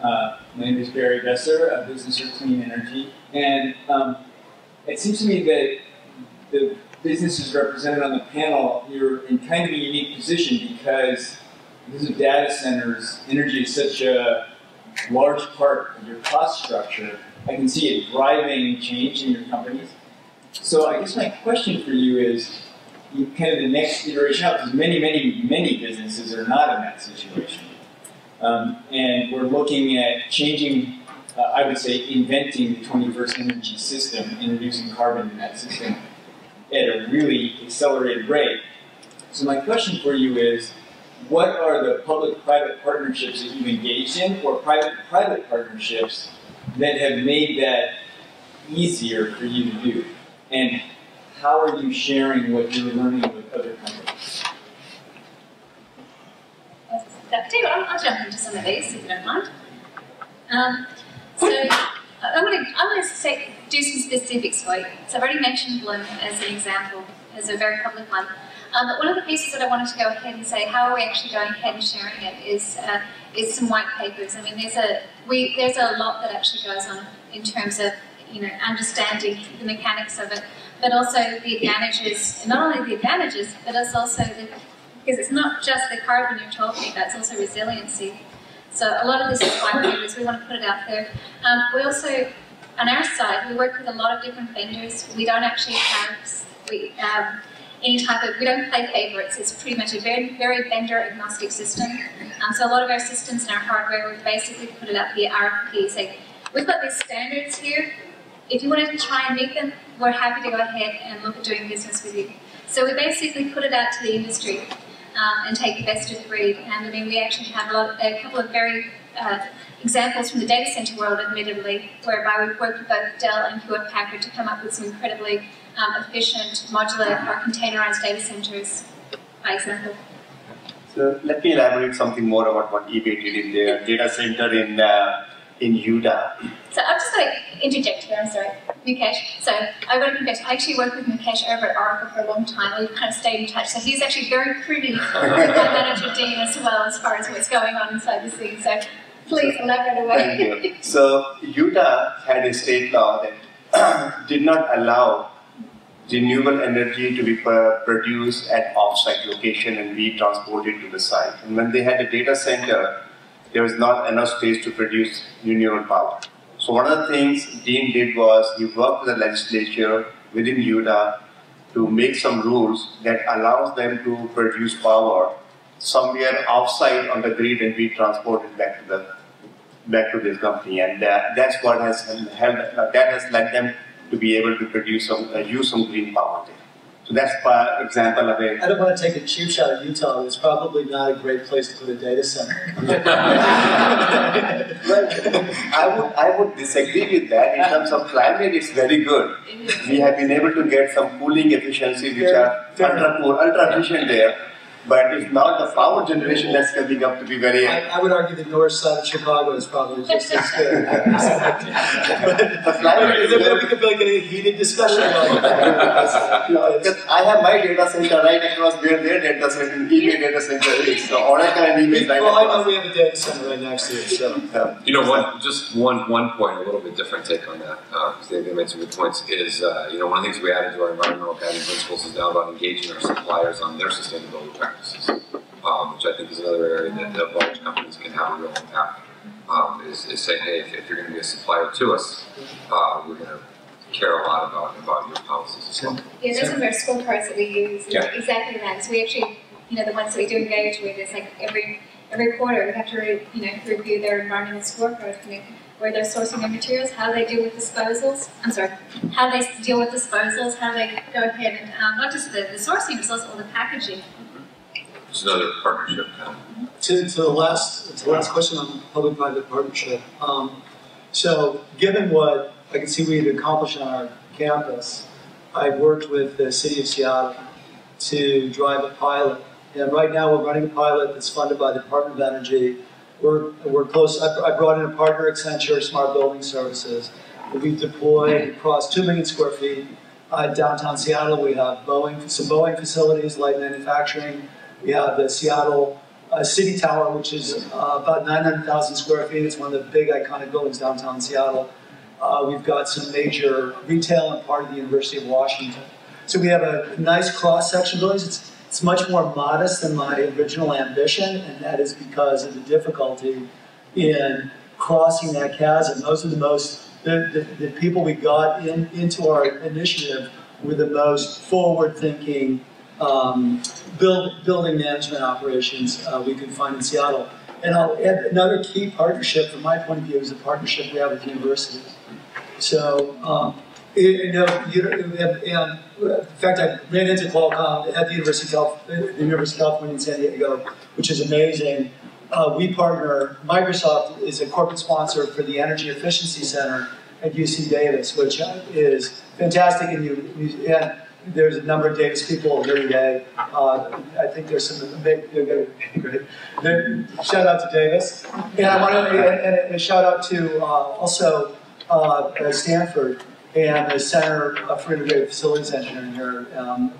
My name is Barry Besser, a business for clean energy, and it seems to me that the businesses represented on the panel, you're in kind of a unique position because of data centers, energy is such a large part of your cost structure. I can see it driving change in your companies. So I guess my question for you is, kind of the next iteration out, because many businesses are not in that situation. And we're looking at changing, I would say, inventing the 21st energy system, introducing carbon in that system at a really accelerated rate. So my question for you is, what are the public-private partnerships that you've engaged in, or private-private partnerships that have made that easier for you to do? And how are you sharing what you're learning with other companies? I'll jump into some of these if you don't mind. So I'm going to do some specifics for you. So I've already mentioned Bloom as an example, as a very public one. But one of the pieces that I wanted to go ahead and say, how are we actually going ahead and sharing it, is some white papers. I mean, there's a lot that actually goes on in terms of understanding the mechanics of it, but also the advantages. Not only the advantages, but it's also because it's not just the carbon you're talking about; it's also resiliency. So a lot of this is white papers. We want to put it out there. We also, on our side, we work with a lot of different vendors. We don't actually have any type of, we don't play favorites. It's pretty much a very, very vendor agnostic system. So a lot of our systems and our hardware, we basically put it up via RFP. So we've got these standards here. If you wanted to try and meet them, we're happy to go ahead and look at doing business with you. So we basically put it out to the industry and take the best of the breed. And I mean, we actually have a couple of very examples from the data center world, admittedly, whereby we've worked with both Dell and Hewlett Packard to come up with some incredibly efficient, modular, or containerized data centers, by example. So let me elaborate something more about what eBay did in their data center in Utah. So I'm just going to interject here, I'm sorry, Mukesh. So I work with Mukesh. I actually worked with Mukesh over at Oracle for a long time. We've kind of stayed in touch. So he's actually very privy with my manager Dean as well, as far as what's going on inside the scene. So please elaborate away. Thank you. So Utah had a state law that did not allow renewable energy to be produced at off-site location and be transported to the site. And when they had a data center, there was not enough space to produce renewable power. So one of the things Dean did was he worked with the legislature within Utah to make some rules that allows them to produce power somewhere off-site on the grid and be transported back to this company. And that's what has led them to be able to produce use some green power there. So that's an example of it. I don't want to take a cheap shot at Utah. It's probably not a great place to put a data center. Well, I would disagree with that. In terms of climate, it's very good. We have been able to get some cooling efficiency which are ultra efficient there. But it's not the power generation that's coming up to be very... I would argue the north side of Chicago is probably just as good. The climate is we could be like a heated discussion about that. Because I have my data center right across where their data center, eBay data center is. So Oracle and eBay is right across. Well, I know we have a data center right next to it, so... You know, just one point, a little bit different take on that, because they made some good points, is, one of the things we added to our environmental guiding principles is now about engaging our suppliers on their sustainability practices. Which I think is another area that large companies can have a real impact. Is saying, hey, if you're going to be a supplier to us, we're going to care a lot about your policies as well. Yeah, those are our scorecards that we use. Yeah. Exactly that. So we actually, the ones that we do engage with, is like every quarter we have to review their environmental scorecard, where they're sourcing their materials, how they deal with disposals. How they deal with disposals, how they go ahead and not just the sourcing, but also the packaging. It's another partnership. To the last question on public-private partnership. So, given what I can see we had accomplished on our campus, I worked with the City of Seattle to drive a pilot. And right now we're running a pilot that's funded by the Department of Energy. We're close. I brought in a partner, Accenture Smart Building Services. We've deployed across 2 million square feet. Downtown Seattle, we have some Boeing facilities, light manufacturing. We have the Seattle City Tower, which is about 900,000 square feet. It's one of the big iconic buildings downtown Seattle. We've got some major retail and part of the University of Washington. So we have a nice cross-section of buildings. It's much more modest than my original ambition, and that is because of the difficulty in crossing that chasm. Those are the people we got into our initiative were the most forward-thinking building management operations we could find in Seattle. And I'll add another key partnership from my point of view is the partnership we have with universities. So, in fact, I ran into Qualcomm at the University of California in San Diego, which is amazing. We partner, Microsoft is a corporate sponsor for the Energy Efficiency Center at UC Davis, which is fantastic. And there's a number of Davis people here today. I think there's some big, great. Shout out to Davis. And I want to, and a shout out to also Stanford and the Center for Integrated Facilities Engineering here.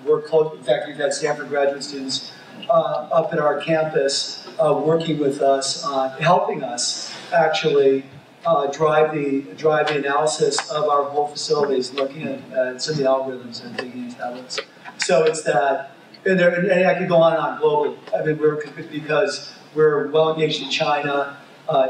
We're close, in fact, we've had Stanford graduate students up at our campus working with us on helping us actually drive the analysis of our whole facilities, looking at some of the algorithms and digging into that. So it's that, and I could go on and on globally. I mean, because we're well engaged in China,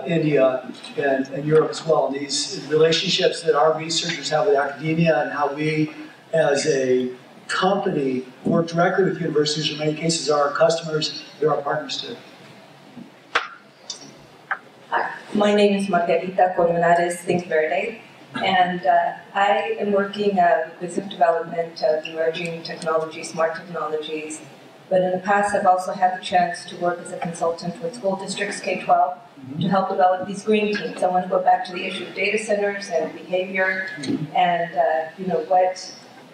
India, and Europe as well. And these relationships that our researchers have with academia and how we, as a company, work directly with universities, in many cases are our customers, they're our partners too. Hi, my name is Margarita Colmenares Thinkverde, and I am working with business development of emerging technologies, smart technologies, but in the past I've also had the chance to work as a consultant with school districts K-12 to help develop these green teams. I want to go back to the issue of data centers and behavior and you know,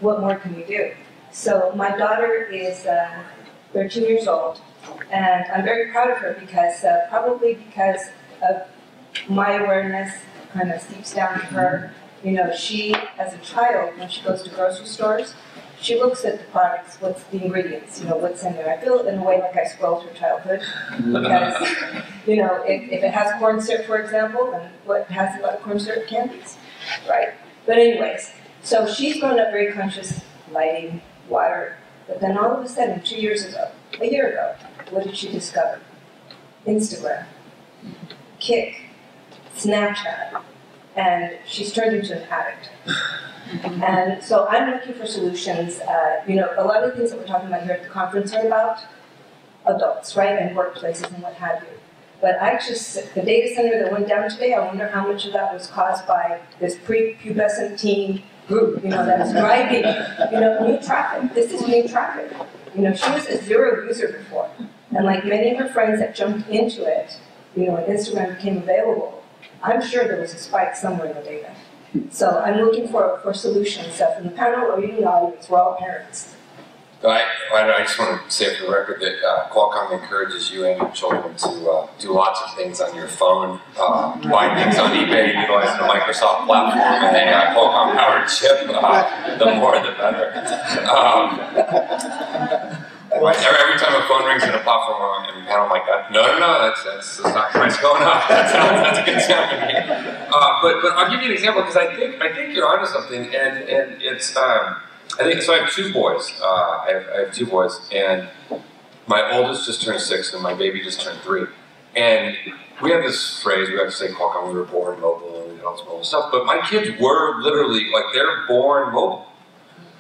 what more can we do? So my daughter is 13 years old, and I'm very proud of her because probably because of my awareness kind of seeps down to her. You know, she, as a child, when she goes to grocery stores, she looks at the products, what's the ingredients, you know, what's in there. I feel in a way like I spoiled her childhood because, you know, if it has corn syrup, for example, then what has a lot of corn syrup candies, right? But anyways, so she's grown up very conscious, lighting, water, but then all of a sudden, 2 years ago, a year ago, what did she discover? Instagram, Kik, Snapchat, and she's turned into an addict. And so I'm looking for solutions. You know, a lot of the things that we're talking about here at the conference are about adults, right, and workplaces and what have you. But the data center that went down today, I wonder how much of that was caused by this prepubescent teen group, you know, that's driving, you know, new traffic. This is new traffic. You know, she was a zero user before. And like many of her friends that jumped into it, you know, when Instagram became available, I'm sure there was a spike somewhere in the data. So I'm looking for solutions from the panel or even the audience. We're all parents. I just want to say for the record that Qualcomm encourages you and your children to do lots of things on your phone, buy things on eBay, utilizing the Microsoft platform and a Qualcomm-powered chip. The more, the better. Every time a phone rings in a platform and panel, I'm like, no, that's not price going up. That's a concern to me. But I'll give you an example because I think you're onto something, and it's I think so. I have two boys. I have two boys, and my oldest just turned 6, and my baby just turned 3. And we have this phrase we have to say, "Qualcomm, we were born mobile," and we did all this mobile stuff. But my kids were literally like they're born mobile,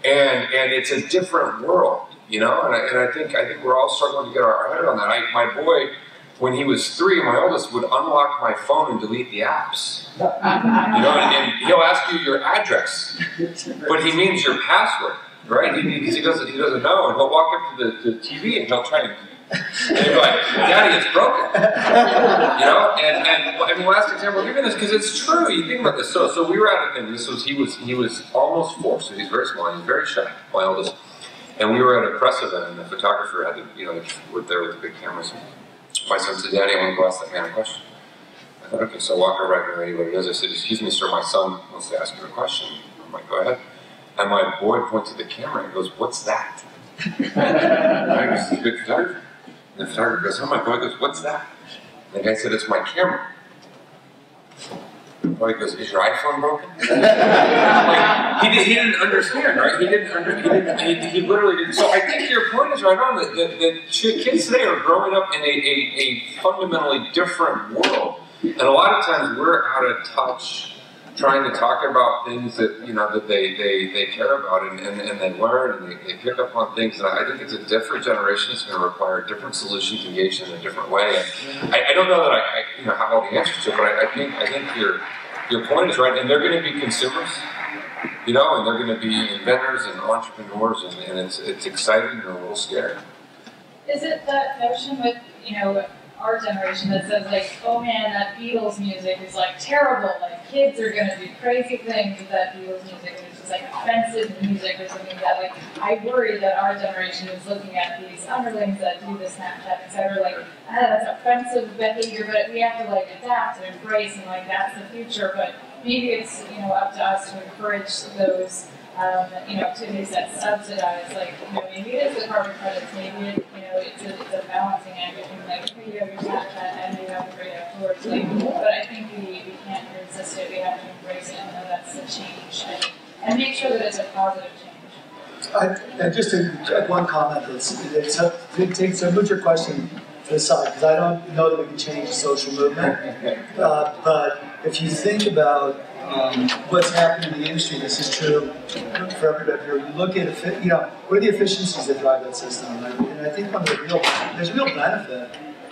and it's a different world. You know, and I think we're all struggling to get our head around that. My boy, when he was 3, my oldest would unlock my phone and delete the apps. You know, and he'll ask you your address, but he means your password, right? Because he doesn't know, and he'll walk up to the TV and he'll try and he'll be like, "Daddy, it's broken." You know, and I mean, last example, I'm giving this because it's true. You think about this. So we were at a thing. He was almost 4, so he's very small. He's very shy. My oldest. And we were at a press event, and the photographer had to, you know, were there with the big cameras. My son said, "Daddy, I want to go ask that man a question." I thought, okay, so I walk over right and ready what it is. I said, "Excuse me, sir, my son wants to ask you a question." I'm like, "Go ahead." And my boy points to the camera and goes, "What's that?" I go, "This is a good photographer." And the photographer goes, "Oh," my boy goes, "What's that?" And the guy said, "It's my camera." The boy goes, "Is your iPhone broken?" Like, he didn't understand, right? He literally didn't. So I think your point is right on, that kids today are growing up in a fundamentally different world. And a lot of times we're out of touch trying to talk about things that, you know, that they care about and they learn and they pick up on things. And I think it's a different generation that's going to require different solutions engaged in a different way. And I don't know that I you know, have all the answers to it, but I think your point is right. And they're going to be consumers, you know, and they're going to be inventors and entrepreneurs, and it's exciting and a little scary. Is it that notion with, you know, our generation that says like, "Oh man, that Beatles music is like terrible, like kids are going to do crazy things with that Beatles music, and it's just like offensive music or something that, like, I worry that our generation is looking at these underlings that do the Snapchat, etc., like, that's offensive behavior, but we have to, like, adapt and embrace, and, like, that's the future, but maybe it's, you know, up to us to encourage those, you know, activities that subsidize, like, you know, maybe it is the carbon credits, maybe it, you know, it's a balancing act between, like, okay, you have your Snapchat and you have the great outdoors, like, but I think we can't resist it, we have to embrace it and know that's the change, and make sure that it's a positive change. And just to add one comment, so move your question to the side, because I don't know that we can change the social movement, but if you think about what's happening in the industry, this is true for everybody here. You look at, you know, what are the efficiencies that drive that system? And I think there's a real benefit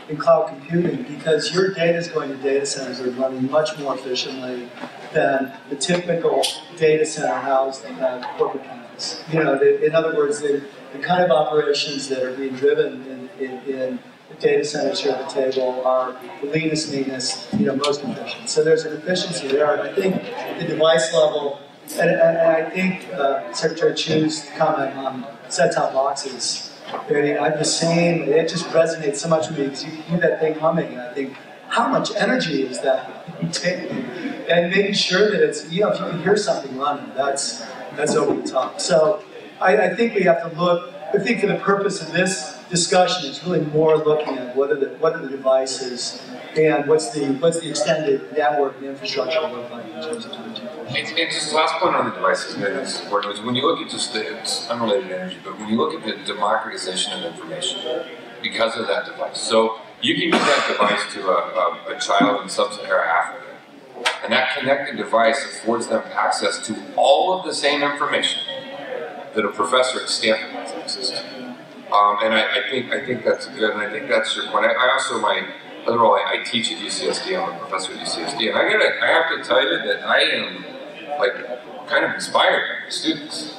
in cloud computing because your data is going to data centers that are running much more efficiently than the typical data center housed in a corporate campus. You know, in other words, the kind of operations that are being driven in the data centers here at the table are the leanest, meanest, you know, most efficient. So there's an efficiency there, and I think at the device level, and I think Secretary Chu's comment on set-top boxes, I mean, I'm the same, it just resonates so much with me because you hear that thing humming, and I think, how much energy is that taking? And making sure that it's, you know, if you can hear something running, that's over the top. So I think we have to look, I think for the purpose of this discussion, it's really more looking at what are the devices and what's the extended network and infrastructure look like in terms of energy. And just the last point on the devices, maybe that's important, is when you look at just it's unrelated to energy, but when you look at the democratization of information because of that device. So you can give that device to a child in sub-Saharan Africa, and that connected device affords them access to all of the same information that a professor at Stanford has access to. And I think that's good, and I think that's your point. I also, my other role, I teach at UCSD, I'm a professor at UCSD, and I have to tell you that I am, like, kind of inspired by my students.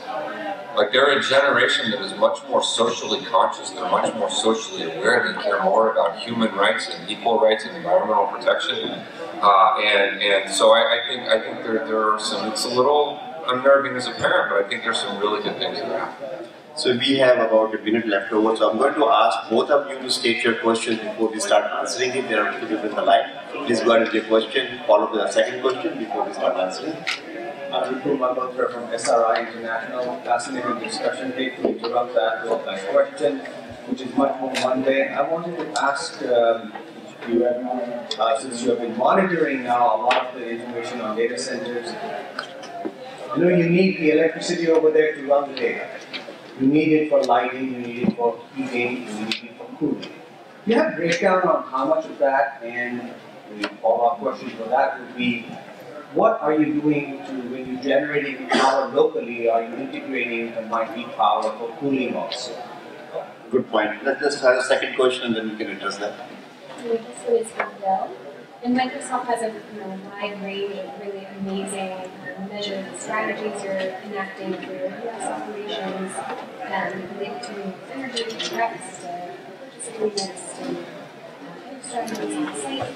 Like, they're a generation that is much more socially conscious, they're much more socially aware, they care more about human rights and equal rights and environmental protection. And so I think there are some, it's a little unnerving as a parent, but I think there's some really good things that are happening. So we have about a minute left over, so I'm going to ask both of you to state your question before we start answering it. There are people in the line. Please go ahead with your question, followed by the second question before we start answering. Ritu Malhotra from SRI International. Fascinating discussion. Hate to interrupt that with my question, which is much more mundane. I wanted to ask you, since you have been monitoring now a lot of the information on data centers, you know, you need the electricity over there to run the data. You need it for lighting, you need it for heating, you need it for cooling. Do you have a breakdown on how much of that, and the follow-up question for that would be, what are you doing to, when you're generating power locally, are you integrating combined heat power for cooling also? Good point. Let's just have a second question and then we can address that. This one is from Bill. And Microsoft has a wide range of really amazing measurement strategies you're enacting for your US operations related to energy, direct, purchase agreements, strategies on site.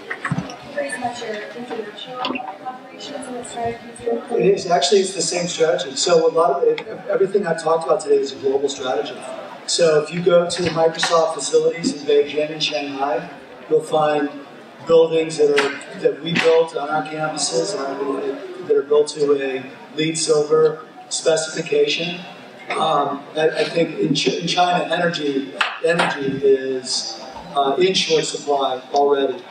Curious about your international operations and what strategies you're employing. It is, actually it's the same strategy. So a lot of it, everything I've talked about today is a global strategy. So if you go to the Microsoft facilities in Beijing and Shanghai, you'll find buildings that we built on our campuses that are built to a LEED Silver specification. I think in China, energy is in short supply already,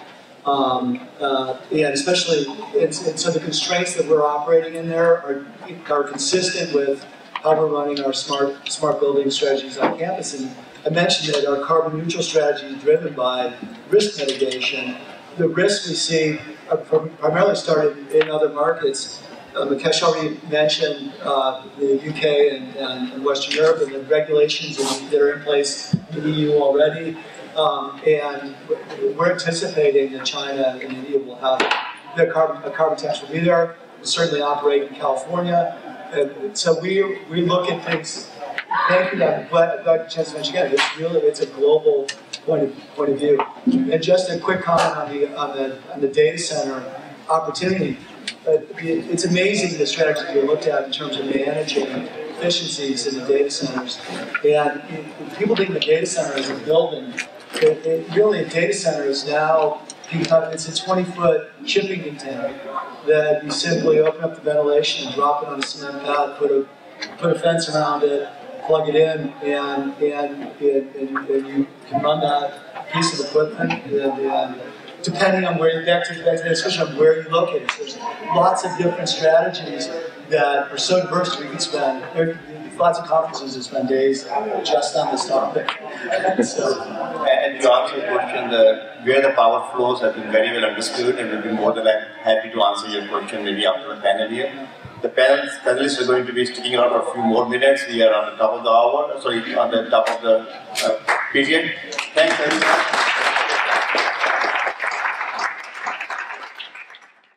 and especially and so the constraints that we're operating in there are consistent with how we're running our smart building strategies on campus. And I mentioned that our carbon neutral strategy is driven by risk mitigation. The risks we see are primarily started in other markets. Mukesh already mentioned the UK and Western Europe and the regulations that are in place in the EU already. And we're anticipating that China and India will have a carbon tax will be there. We'll certainly operate in California. And so we look at things. Thank you, I'm glad you chance to mention again. It's a global point of view. And just a quick comment on the data center opportunity. it's amazing the strategies we looked at in terms of managing efficiencies in the data centers. And people think of the data center as a building. Really, a data center is now, it's a 20-foot shipping container that you simply open up the ventilation and drop it on a cement pad, put a fence around it, plug it in, and you can run that piece of equipment. And depending on where back to the discussion of where you locate it. So there's lots of different strategies that are so diverse we could spend. Lots of conferences that spend days just on this topic. So, and to answer your question, where the power flows have been very well understood, and we'll be more than happy to answer your question maybe after the panel here. The panelists are going to be sticking around for a few more minutes. We are on the top of the hour, sorry, on the top of the period. Thanks very much.